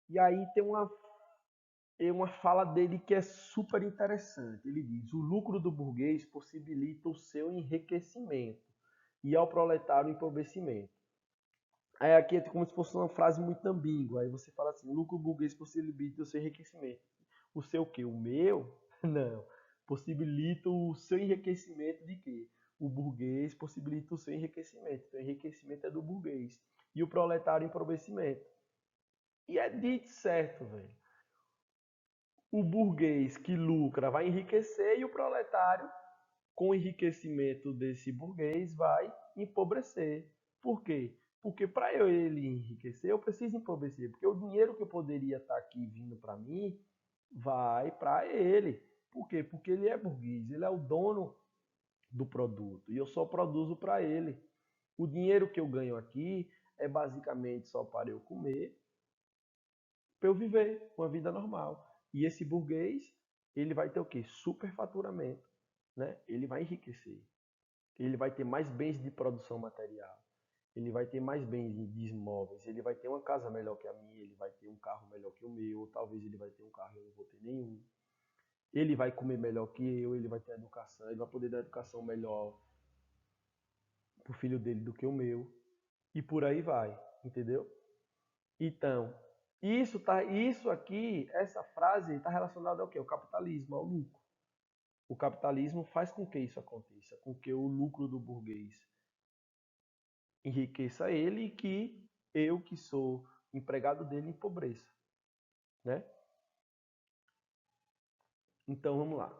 E aí tem uma fala dele que é super interessante. Ele diz: o lucro do burguês possibilita o seu enriquecimento e ao proletário o empobrecimento. Aí aqui é como se fosse uma frase muito ambígua. Aí você fala assim: o lucro burguês possibilita o seu enriquecimento. O seu o quê? O meu? Não. Possibilita o seu enriquecimento de quê? O burguês possibilita o seu enriquecimento. Então, o enriquecimento é do burguês. E o proletário, o empobrecimento. E é dito certo, velho. O burguês que lucra vai enriquecer e o proletário, com o enriquecimento desse burguês, vai empobrecer. Por quê? Porque para ele enriquecer, eu preciso empobrecer. Porque o dinheiro que eu poderia estar aqui vindo para mim, vai para ele. Por quê? Porque ele é burguês, ele é o dono do produto. E eu só produzo para ele. O dinheiro que eu ganho aqui é basicamente só para eu comer, para eu viver uma vida normal. E esse burguês, ele vai ter o quê? Superfaturamento, né? Ele vai enriquecer. Ele vai ter mais bens de produção material. Ele vai ter mais bens de imóveis. Ele vai ter uma casa melhor que a minha. Ele vai ter um carro melhor que o meu. Ou talvez ele vai ter um carro e eu não vou ter nenhum. Ele vai comer melhor que eu. Ele vai ter educação. Ele vai poder dar educação melhor pro filho dele do que o meu. E por aí vai. Entendeu? Então, isso aqui, essa frase está relacionada ao quê? Ao capitalismo, ao lucro. O capitalismo faz com que isso aconteça, com que o lucro do burguês enriqueça ele e que eu, que sou empregado dele, empobreça, né? Então, vamos lá.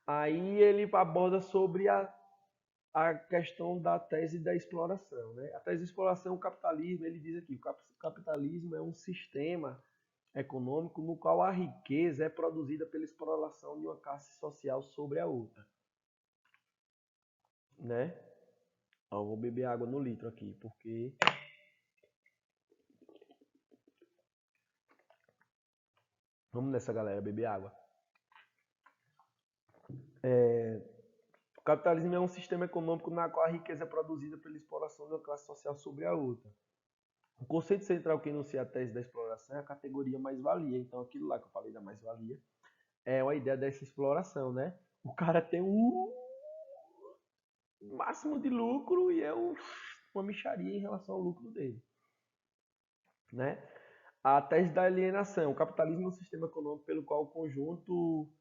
Aí ele aborda sobre a questão da tese da exploração, né? A tese da exploração, o capitalismo, ele diz aqui, o capitalismo é um sistema econômico no qual a riqueza é produzida pela exploração de uma classe social sobre a outra, né? Ó, vou beber água no litro aqui, porque vamos nessa, galera, beber água. O capitalismo é um sistema econômico na qual a riqueza é produzida pela exploração de uma classe social sobre a outra. O conceito central que enuncia a tese da exploração é a categoria mais-valia. Então, aquilo lá que eu falei da mais-valia é uma ideia dessa exploração, né? O cara tem um máximo de lucro e é uma mixaria em relação ao lucro dele, né? A tese da alienação. O capitalismo é um sistema econômico pelo qual o conjunto,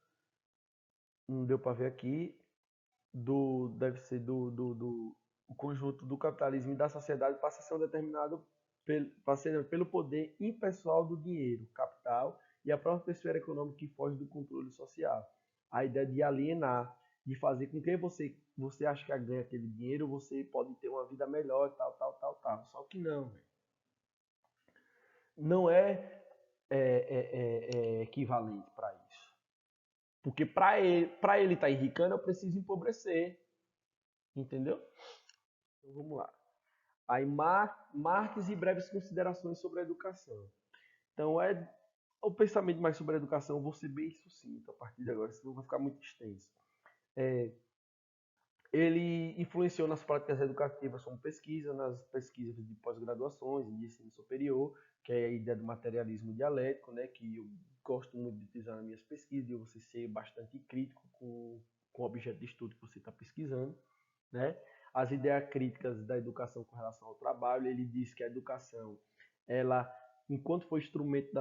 não deu para ver aqui, deve ser o conjunto do capitalismo e da sociedade passa a ser determinado pelo poder impessoal do dinheiro, capital e a própria esfera econômica que foge do controle social. A ideia de alienar, de fazer com que você acha que ganha aquele dinheiro, você pode ter uma vida melhor, tal, tal, tal, tal. Só que não, véio. Não é equivalente para isso. Porque para ele estar enricando, eu preciso empobrecer. Entendeu? Então vamos lá. Aí Marx e breves considerações sobre a educação. Então o pensamento mais sobre a educação, eu vou ser bem sucinto a partir de agora, senão vai ficar muito extenso. É, ele influenciou nas práticas educativas como pesquisa, nas pesquisas de pós-graduações, de ensino superior, que é a ideia do materialismo dialético, né, que eu gosto muito de utilizar nas minhas pesquisas, de você ser bastante crítico com o objeto de estudo que você está pesquisando, né? As ideias críticas da educação com relação ao trabalho, ele diz que a educação, ela, enquanto for instrumento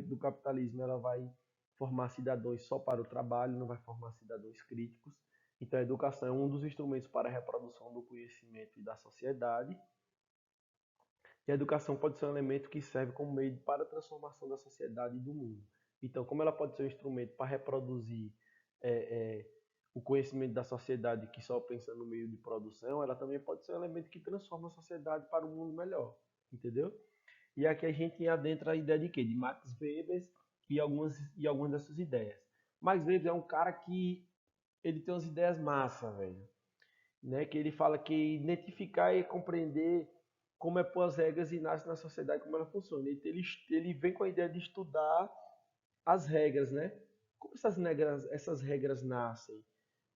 do capitalismo, ela vai formar cidadãos só para o trabalho, não vai formar cidadãos críticos. Então, a educação é um dos instrumentos para a reprodução do conhecimento e da sociedade. E a educação pode ser um elemento que serve como meio para a transformação da sociedade e do mundo. Então, como ela pode ser um instrumento para reproduzir é, é, o conhecimento da sociedade que só pensa no meio de produção, ela também pode ser um elemento que transforma a sociedade para um mundo melhor. Entendeu? E aqui a gente adentra a ideia de quê? De Max Weber e algumas dessas ideias. Max Weber é um cara que ele tem umas ideias massa, velho, né? Que ele fala que identificar e compreender como é pôr as regras e nasce na sociedade, como ela funciona. Ele vem com a ideia de estudar as regras, né? Como essas regras nascem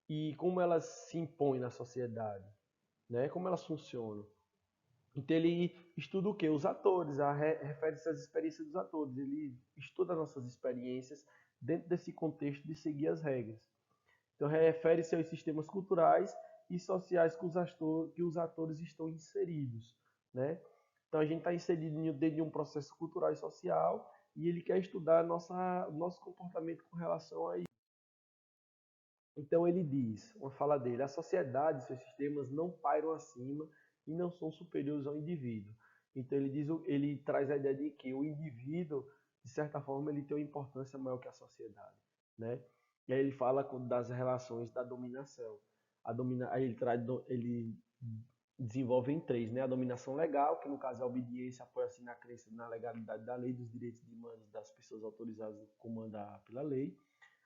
e como elas se impõem na sociedade, né? Como elas funcionam. Então ele estuda o quê? Os atores, refere-se às experiências dos atores. Ele estuda nossas experiências dentro desse contexto de seguir as regras. Então, refere-se aos sistemas culturais e sociais que os atores estão inseridos, né? Então, a gente está inserido dentro de um processo cultural e social e ele quer estudar o nosso comportamento com relação a isso. Então, ele diz, uma fala dele, a sociedade e seus sistemas não pairam acima e não são superiores ao indivíduo. Então, ele traz a ideia de que o indivíduo, de certa forma, ele tem uma importância maior que a sociedade, né? E aí ele fala das relações da dominação. Aí ele desenvolve em três, né? A dominação legal, que no caso é a obediência, apoia-se na crença na legalidade da lei, dos direitos de humanos das pessoas autorizadas a comandar pela lei.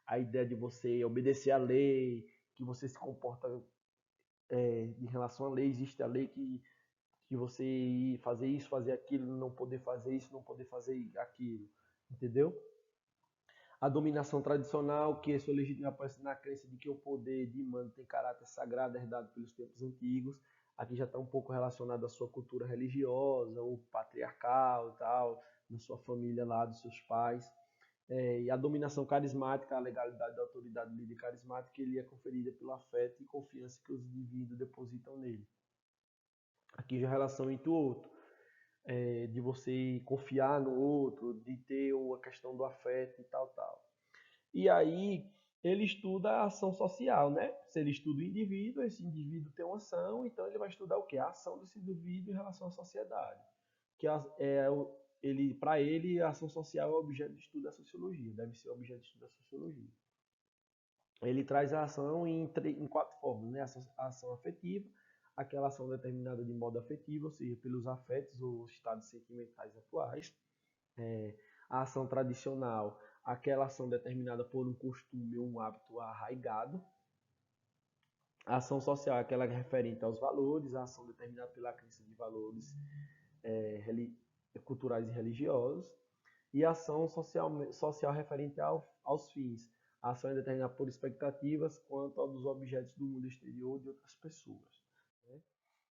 A ideia de você obedecer à lei, que você se comporta em relação à lei, existe a lei que você fazer isso, fazer aquilo, não poder fazer isso, não poder fazer aquilo, entendeu? A dominação tradicional, que é sua legítima aparece na crença de que o poder de mando tem caráter sagrado herdado pelos tempos antigos. Aqui já está um pouco relacionado à sua cultura religiosa, ou patriarcal e tal, na sua família lá, dos seus pais. E a dominação carismática, a legalidade da autoridade do líder carismático, ele é conferida pelo afeto e confiança que os indivíduos depositam nele. Aqui já a relação entre o outro, de você confiar no outro, de ter a questão do afeto e tal, tal. E aí ele estuda a ação social, né? Se ele estuda o indivíduo, esse indivíduo tem uma ação, então ele vai estudar o quê? A ação desse indivíduo em relação à sociedade. Que ele, para ele, a ação social é o objeto de estudo da sociologia, deve ser o objeto de estudo da sociologia. Ele traz a ação em quatro formas, né? A ação afetiva, aquela ação determinada de modo afetivo, ou seja, pelos afetos ou estados sentimentais atuais. A ação tradicional, aquela ação determinada por um costume ou um hábito arraigado. A ação social, aquela referente aos valores, a ação determinada pela crença de valores é, culturais e religiosos. E a ação social referente aos fins. A ação é determinada por expectativas quanto aos objetos do mundo exterior de outras pessoas. Né?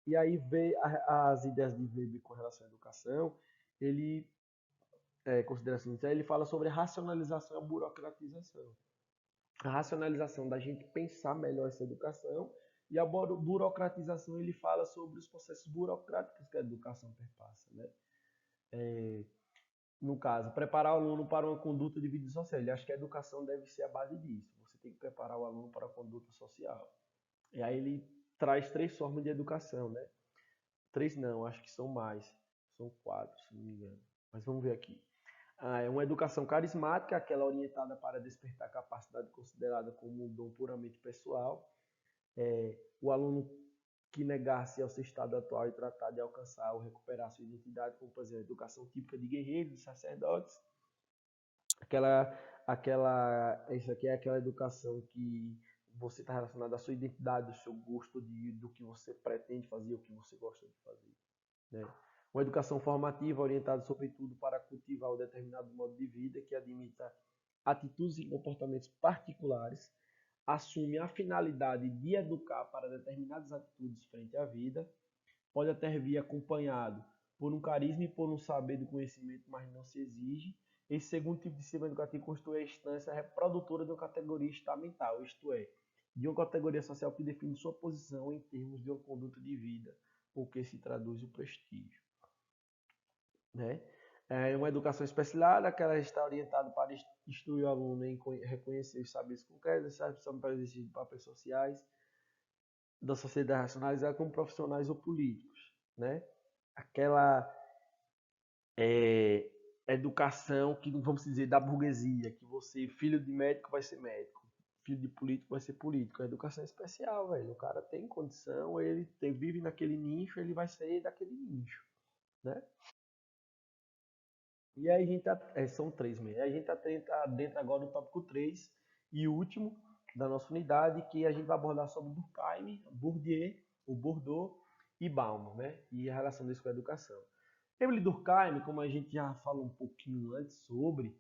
E aí vê as ideias de Weber com relação à educação, ele considerações, ele fala sobre a racionalização e a burocratização. A racionalização da gente pensar melhor essa educação e a burocratização ele fala sobre os processos burocráticos que a educação perpassa, né? No caso, preparar o aluno para uma conduta de vida social. Ele acha que a educação deve ser a base disso. Você tem que preparar o aluno para a conduta social. E aí ele traz três formas de educação, né? Três não, acho que são mais. São quatro, se não me engano. Mas vamos ver aqui. É uma educação carismática, aquela orientada para despertar capacidade considerada como um dom puramente pessoal. O aluno que negar-se ao seu estado atual e tratar de alcançar ou recuperar sua identidade, como por exemplo, a educação típica de guerreiros, de sacerdotes. Isso aqui é aquela educação que você está relacionado à sua identidade, ao seu gosto do que você pretende fazer, o que você gosta de fazer. Né? Uma educação formativa orientada sobretudo para cultivar um determinado modo de vida que admita atitudes e comportamentos particulares, assume a finalidade de educar para determinadas atitudes frente à vida, pode até vir acompanhado por um carisma e por um saber do conhecimento, mas não se exige. Esse segundo tipo de sistema educativo constitui a instância reprodutora de uma categoria estamental, isto é, de uma categoria social que define sua posição em termos de uma conduta de vida, o que se traduz o prestígio. Né? É uma educação especializada, que ela está orientada para instruir o aluno em reconhecer os saberes concretos, as para exercício de papéis sociais da sociedade racionalizada como profissionais ou políticos. Né? Aquela educação que, vamos dizer, da burguesia, que você, filho de médico, vai ser médico, filho de político vai ser político. A educação é especial, velho. O cara tem condição, vive naquele nicho, ele vai sair daquele nicho. Né? E aí a gente são três mesmo. A gente está dentro agora do tópico 3 e último da nossa unidade, que a gente vai abordar sobre Durkheim, Bourdieu, o Bourdieu e Bauman, né? E a relação disso com a educação. Emile Durkheim, como a gente já falou um pouquinho antes sobre,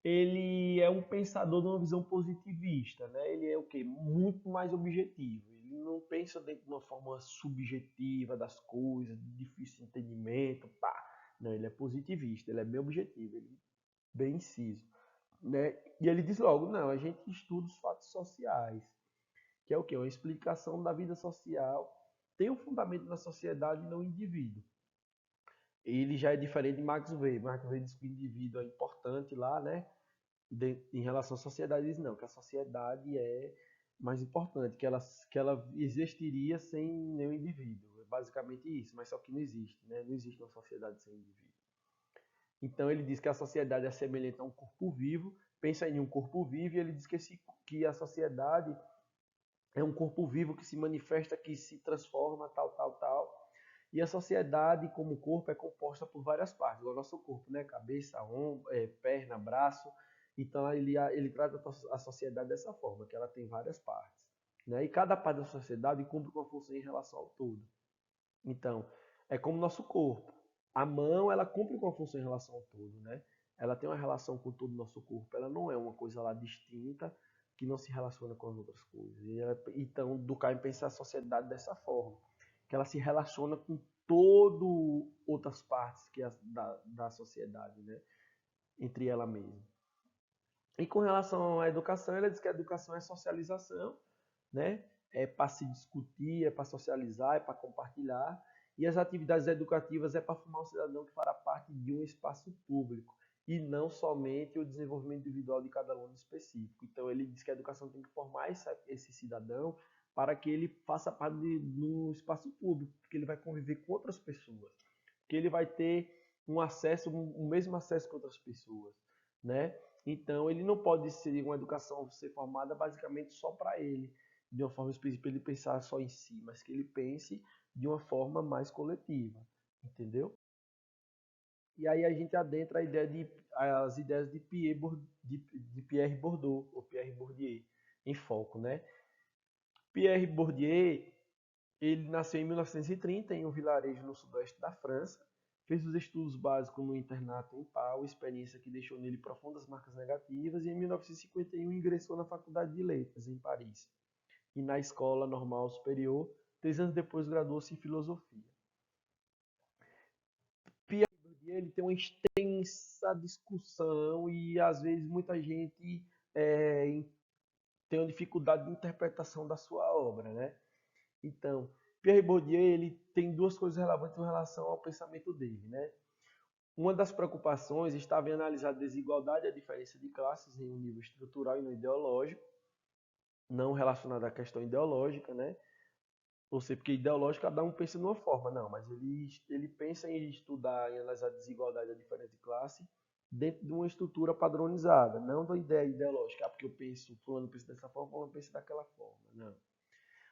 ele é um pensador de uma visão positivista, né? Ele é o quê? Muito mais objetivo. Ele não pensa dentro de uma forma subjetiva das coisas, de difícil entendimento, pá. Não, ele é positivista, ele é bem objetivo, ele é bem inciso, né? E ele diz logo, não, a gente estuda os fatos sociais, que é o quê? Uma explicação da vida social, tem um fundamento na sociedade e no indivíduo. Ele já é diferente de Max Weber. Max Weber diz que o indivíduo é importante lá, né? Em relação à sociedade, diz não, que a sociedade é mais importante, que ela existiria sem nenhum indivíduo. É basicamente isso, mas só que não existe, né? Não existe uma sociedade sem indivíduo. Então ele diz que a sociedade é semelhante a um corpo vivo, pensa em um corpo vivo e ele diz que a sociedade é um corpo vivo que se manifesta, que se transforma, tal, tal, tal. E a sociedade, como corpo, é composta por várias partes, igual o nosso corpo, né? Cabeça, ombro, perna, braço. Então ele trata a sociedade dessa forma, que ela tem várias partes. né? E cada parte da sociedade cumpre uma função em relação ao todo. Então, é como o nosso corpo. A mão, ela cumpre com a função em relação ao todo, né? Ela tem uma relação com todo o nosso corpo. Ela não é uma coisa lá distinta que não se relaciona com as outras coisas. Então, Durkheim pensa a sociedade dessa forma, que ela se relaciona com todo outras partes da sociedade, né? Entre ela mesma. E com relação à educação, ela diz que a educação é socialização, né? É para se discutir, é para socializar, é para compartilhar. E as atividades educativas é para formar um cidadão que fará parte de um espaço público e não somente o desenvolvimento individual de cada aluno específico. Então ele diz que a educação tem que formar esse cidadão para que ele faça parte de um espaço público, porque ele vai conviver com outras pessoas, que ele vai ter um acesso, o mesmo acesso que outras pessoas, né? Então ele não pode ser uma educação ser formada basicamente só para ele, de uma forma específica, ele pensar só em si, mas que ele pense de uma forma mais coletiva, entendeu? E aí a gente adentra as ideias de Pierre Bourdieu, ou Pierre Bourdieu, em foco, né? Pierre Bourdieu, ele nasceu em 1930 em um vilarejo no sudoeste da França, fez os estudos básicos no internato em Pau, experiência que deixou nele profundas marcas negativas, e em 1951 ingressou na Faculdade de Letras, em Paris, e na Escola Normal Superior. 3 anos depois graduou-se em filosofia. Pierre Bourdieu ele tem uma extensa discussão e às vezes muita gente é, tem uma dificuldade de interpretação da sua obra, né? Então, Pierre Bourdieu ele tem duas coisas relevantes em relação ao pensamento dele, né? Uma das preocupações estava em analisar a desigualdade e a diferença de classes em um nível estrutural e no ideológico, não relacionado à questão ideológica, né? Ou seja, porque ideológico cada um pensa de uma forma, não, mas ele pensa em estudar, em analisar a desigualdade e a diferença de classe dentro de uma estrutura padronizada, não da ideia ideológica, porque eu penso, fulano pensa dessa forma, fulano pensa daquela forma, não.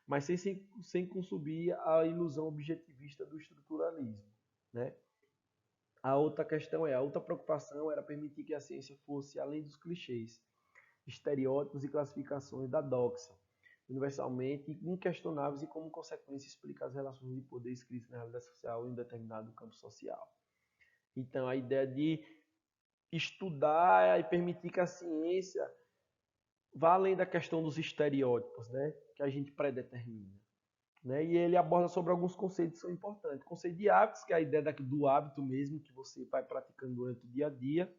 Mas sem consumir a ilusão objetivista do estruturalismo, né? A outra preocupação era permitir que a ciência fosse além dos clichês, estereótipos e classificações da doxa, universalmente inquestionáveis e, como consequência, explicar as relações de poder escritas na realidade social em um determinado campo social. Então, a ideia de estudar e permitir que a ciência vá além da questão dos estereótipos, né, que a gente predetermina. Né? E ele aborda sobre alguns conceitos que são importantes. O conceito de hábitos, que é a ideia do hábito mesmo, que você vai praticando durante o dia a dia,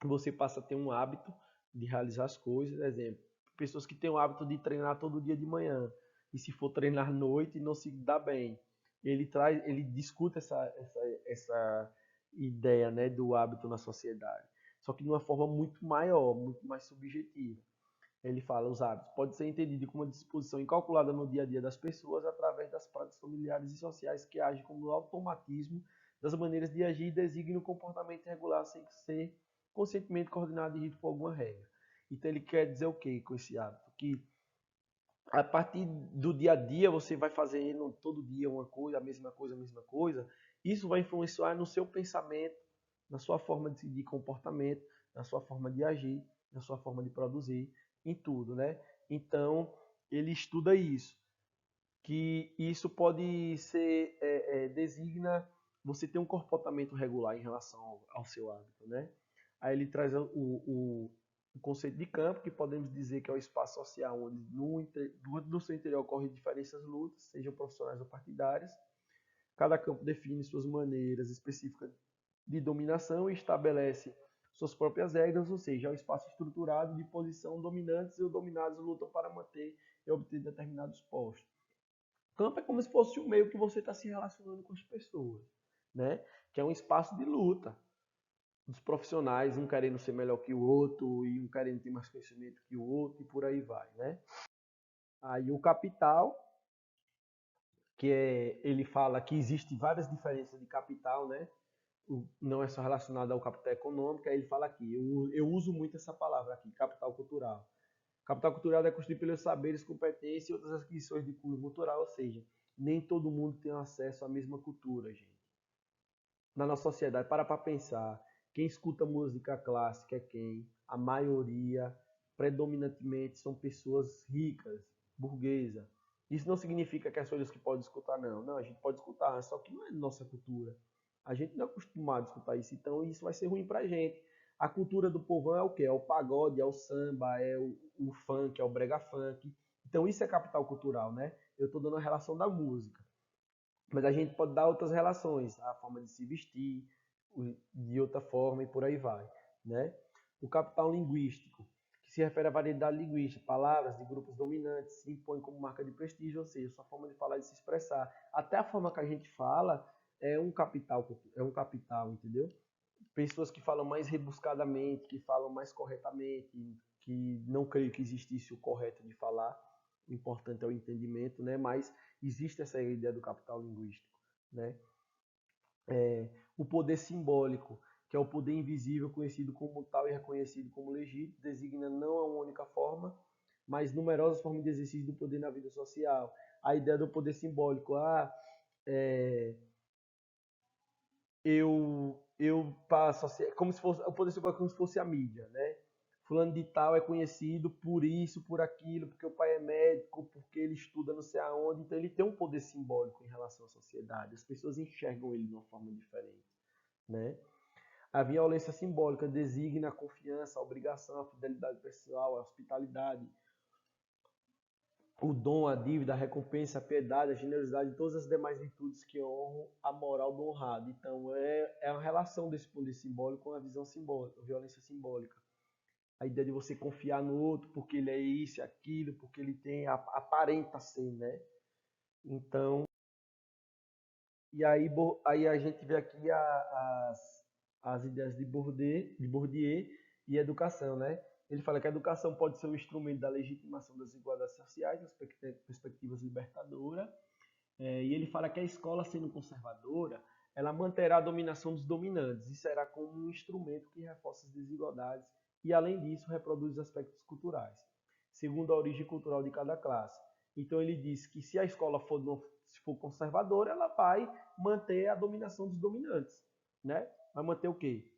você passa a ter um hábito de realizar as coisas. Exemplo, pessoas que têm o hábito de treinar todo dia de manhã, e se for treinar à noite, não se dá bem. Ele discute essa ideia, né, do hábito na sociedade, só que de uma forma muito maior, muito mais subjetiva. Ele fala, os hábitos podem ser entendidos como uma disposição incalculada no dia a dia das pessoas através das práticas familiares e sociais que agem como automatismo das maneiras de agir e designam o comportamento regular sem ser conscientemente coordenado e regido por alguma regra. Então ele quer dizer o que com esse hábito? Que a partir do dia a dia você vai fazendo todo dia uma coisa, a mesma coisa, a mesma coisa. Isso vai influenciar no seu pensamento, na sua forma de comportamento, na sua forma de agir, na sua forma de produzir, em tudo, né? Então ele estuda isso, que isso pode ser designa você ter um comportamento regular em relação ao seu hábito, né? Aí ele traz o conceito de campo, que podemos dizer que é o espaço social onde no seu interior ocorrem diferentes lutas, sejam profissionais ou partidárias. Cada campo define suas maneiras específicas de dominação e estabelece suas próprias regras, ou seja, é um espaço estruturado de posição dominantes e os dominados lutam para manter e obter determinados postos. Campo é como se fosse o meio que você está se relacionando com as pessoas, né? Que é um espaço de luta dos profissionais, um querendo ser melhor que o outro e um querendo ter mais conhecimento que o outro e por aí vai, né? Aí o capital, ele fala que existe várias diferenças de capital, né? Não é só relacionado ao capital econômico, aí ele fala aqui, eu uso muito essa palavra aqui, capital cultural. Capital cultural é construído pelos saberes, competências e outras aquisições de cunho cultural, ou seja, nem todo mundo tem acesso à mesma cultura, gente. Na nossa sociedade, para pensar, quem escuta música clássica é quem? A maioria, predominantemente, são pessoas ricas, burguesa. Isso não significa que as pessoas que podem escutar, não. Não, a gente pode escutar, só que não é nossa cultura. A gente não é acostumado a escutar isso, então isso vai ser ruim pra gente. A cultura do povão é o quê? É o pagode, é o samba, é o funk, é o brega funk. Então isso é capital cultural, né? Eu estou dando a relação da música. Mas a gente pode dar outras relações, a forma de se vestir, de outra forma e por aí vai, né? O capital linguístico, que se refere à variedade linguística, palavras de grupos dominantes, se impõe como marca de prestígio, ou seja, sua forma de falar e de se expressar. Até a forma que a gente fala é um capital, entendeu? Pessoas que falam mais rebuscadamente, que falam mais corretamente, que não creio que existisse o correto de falar. O importante é o entendimento, né? Mas existe essa ideia do capital linguístico, né? O poder simbólico, que é o poder invisível conhecido como tal e reconhecido como legítimo, designa não a uma única forma, mas numerosas formas de exercício do poder na vida social. A ideia do poder simbólico, é, eu passo a ser, como se fosse, o poder simbólico como se fosse a mídia, né? Fulano de tal é conhecido por isso, por aquilo, porque o pai é médico, porque ele estuda não sei aonde, então ele tem um poder simbólico em relação à sociedade. As pessoas enxergam ele de uma forma diferente, né? A violência simbólica designa a confiança, a obrigação, a fidelidade pessoal, a hospitalidade, o dom, a dívida, a recompensa, a piedade, a generosidade e todas as demais virtudes que honram a moral do honrado. Então, é uma relação desse poder simbólico com a visão simbólica, a violência simbólica. A ideia de você confiar no outro porque ele é isso, aquilo, porque ele tem, aparenta ser, né? Então, e aí a gente vê aqui as ideias de Bourdieu e educação, né? Ele fala que a educação pode ser um instrumento da legitimação das igualdades sociais, das perspectivas libertadoras, e ele fala que a escola, sendo conservadora, ela manterá a dominação dos dominantes e será como um instrumento que reforça as desigualdades e, além disso, reproduz aspectos culturais, segundo a origem cultural de cada classe. Então ele diz que se a escola se for conservadora, ela vai manter a dominação dos dominantes, né? Vai manter o quê?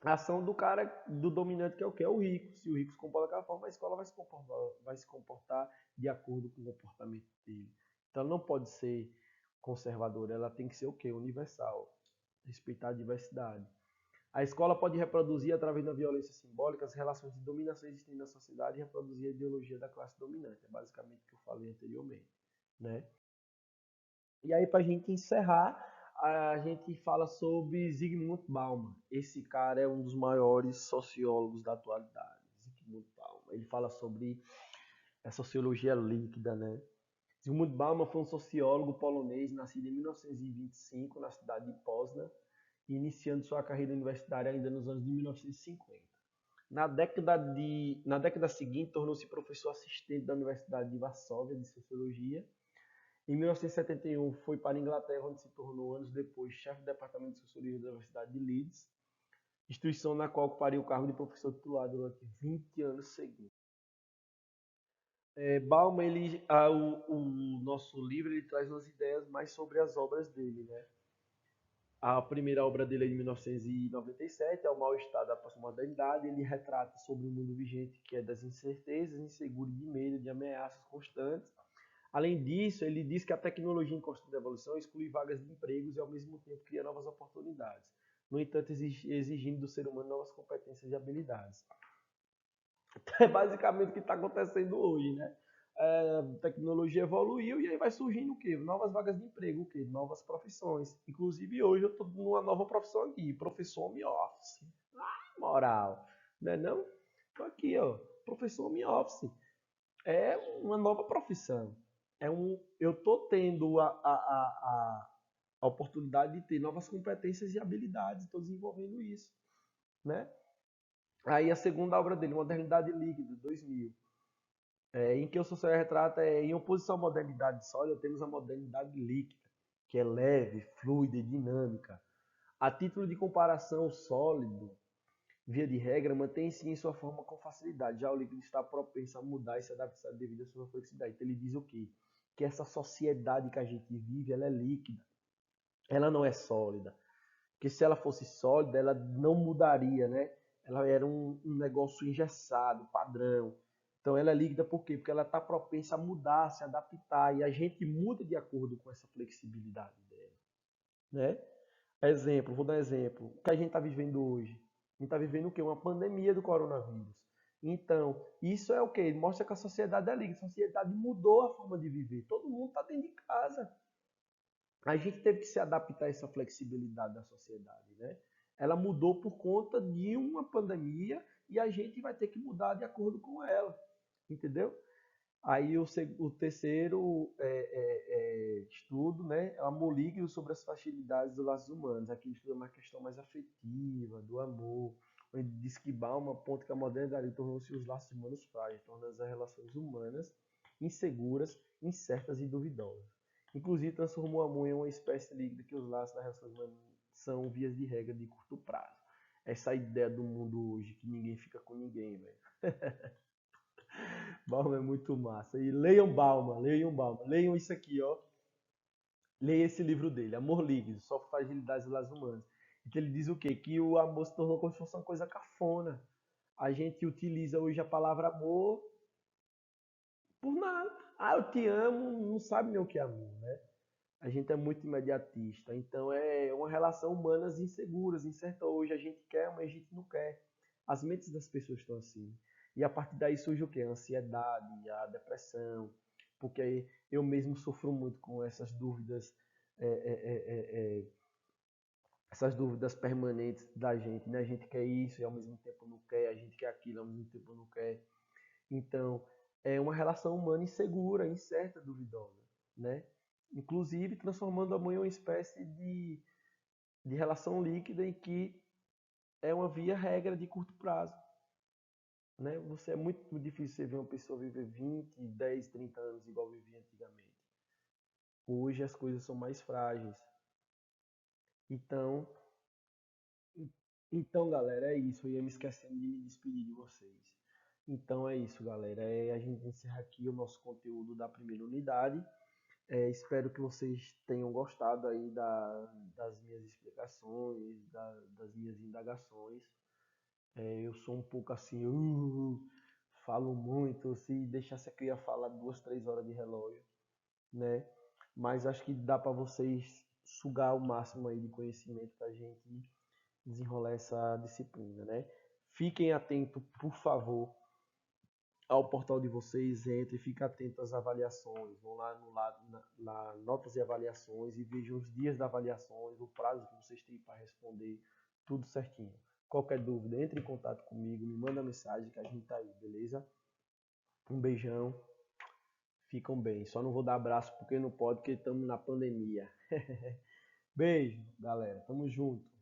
A ação do cara, do dominante, que é o quê? É o rico. Se o rico se comporta daquela forma, a escola vai se comportar de acordo com o comportamento dele. Então ela não pode ser conservadora, ela tem que ser o quê? Universal. Respeitar a diversidade. A escola pode reproduzir, através da violência simbólica, as relações de dominação existentes na sociedade e reproduzir a ideologia da classe dominante. É basicamente o que eu falei anteriormente, né? E aí, para a gente encerrar, a gente fala sobre Zygmunt Bauman. Esse cara é um dos maiores sociólogos da atualidade, Zygmunt Bauman. Ele fala sobre a sociologia líquida, né? Zygmunt Bauman foi um sociólogo polonês, nascido em 1925 na cidade de Poznan, iniciando sua carreira universitária ainda nos anos de 1950. Na década seguinte, tornou-se professor assistente da Universidade de Varsóvia de Sociologia. Em 1971, foi para a Inglaterra, onde se tornou, anos depois, chefe do departamento de Sociologia da Universidade de Leeds, instituição na qual ocuparia o cargo de professor titular durante 20 anos seguintes. Bauman, o nosso livro, ele traz umas ideias mais sobre as obras dele, né? A primeira obra dele é de 1997, é o Mal-Estar da Pós-Modernidade. Ele retrata sobre o mundo vigente, que é das incertezas, inseguro, de medo, de ameaças constantes. Além disso, ele diz que a tecnologia em constante evolução exclui vagas de empregos e, ao mesmo tempo, cria novas oportunidades. No entanto, exigindo do ser humano novas competências e habilidades. É basicamente o que está acontecendo hoje, né? A tecnologia evoluiu e aí vai surgindo o quê? Novas vagas de emprego, o quê? Novas profissões. Inclusive hoje eu estou numa nova profissão aqui, professor home office. Ah, moral, né não? Estou aqui, ó, professor home office. É uma nova profissão. Eu estou tendo a oportunidade de ter novas competências e habilidades, estou desenvolvendo isso, né? Aí a segunda obra dele, Modernidade Líquida, 2000. Em que o social retrata, em oposição à modernidade sólida, temos a modernidade líquida, que é leve, fluida e dinâmica. A título de comparação, o sólido, via de regra, mantém-se em sua forma com facilidade. Já o líquido está propenso a mudar e se adaptar devido à sua flexibilidade. Então ele diz o quê? Que essa sociedade que a gente vive, ela é líquida. Ela não é sólida. Porque se ela fosse sólida, ela não mudaria, né? Ela era um negócio engessado, padrão. Então ela é líquida por quê? Porque ela está propensa a mudar, se adaptar, e a gente muda de acordo com essa flexibilidade dela, né? Exemplo, vou dar um exemplo. O que a gente está vivendo hoje? A gente está vivendo o quê? Uma pandemia do coronavírus. Então, isso é o quê? Mostra que a sociedade é líquida, a sociedade mudou a forma de viver. Todo mundo está dentro de casa. A gente teve que se adaptar a essa flexibilidade da sociedade, né? Ela mudou por conta de uma pandemia e a gente vai ter que mudar de acordo com ela, entendeu? Aí o terceiro estudo, né, é o amor líquido sobre as facilidades dos laços humanos. Aqui estuda uma questão mais afetiva, do amor, onde diz que Bauman aponta que a modernidade tornou-se os laços humanos frágeis, tornando as relações humanas inseguras, incertas e duvidosas. Inclusive transformou o amor em uma espécie líquida que os laços das relações humanas são vias de regra de curto prazo. Essa ideia do mundo hoje que ninguém fica com ninguém, velho. Bauman é muito massa. E leiam Bauman, leiam Bauman. Leiam isso aqui, ó. Leia esse livro dele, Amor Líquido, Só Fragilidades dos Laços Humanos. Então ele diz o quê? Que o amor se tornou como se fosse uma coisa cafona. A gente utiliza hoje a palavra amor por nada. Ah, eu te amo, não sabe nem o que é amor, né? A gente é muito imediatista. Então é uma relação humanas inseguras, incerta. Hoje a gente quer, mas a gente não quer. As mentes das pessoas estão assim. E a partir daí surge o quê? A ansiedade, a depressão. Porque eu mesmo sofro muito com essas dúvidas, é, é, é, é, essas dúvidas permanentes da gente, né? A gente quer isso e ao mesmo tempo não quer, a gente quer aquilo e ao mesmo tempo não quer. Então, é uma relação humana insegura, incerta, duvidosa, né? Inclusive transformando a mãe em uma espécie de relação líquida em que é uma via regra de curto prazo, né? Você é muito difícil você ver uma pessoa viver 20, 10, 30 anos igual vivia antigamente. Hoje as coisas são mais frágeis. Então, então, galera, é isso. Eu ia me esquecendo de me despedir de vocês. Então é isso, galera. A gente encerra aqui o nosso conteúdo da primeira unidade. Espero que vocês tenham gostado aí das minhas explicações, das minhas indagações. Eu sou um pouco assim, falo muito. Se deixasse aqui, eu ia falar 2, 3 horas de relógio, né? Mas acho que dá para vocês sugar o máximo aí de conhecimento para a gente desenrolar essa disciplina, né? Fiquem atentos, por favor, ao portal de vocês, entrem, fiquem atentos às avaliações, vão lá no lado, na notas e avaliações e vejam os dias das avaliações, o prazo que vocês têm para responder, tudo certinho. Qualquer dúvida, entre em contato comigo, me manda mensagem que a gente tá aí, beleza? Um beijão, ficam bem. Só não vou dar abraço porque não pode, porque estamos na pandemia. Beijo, galera, tamo junto.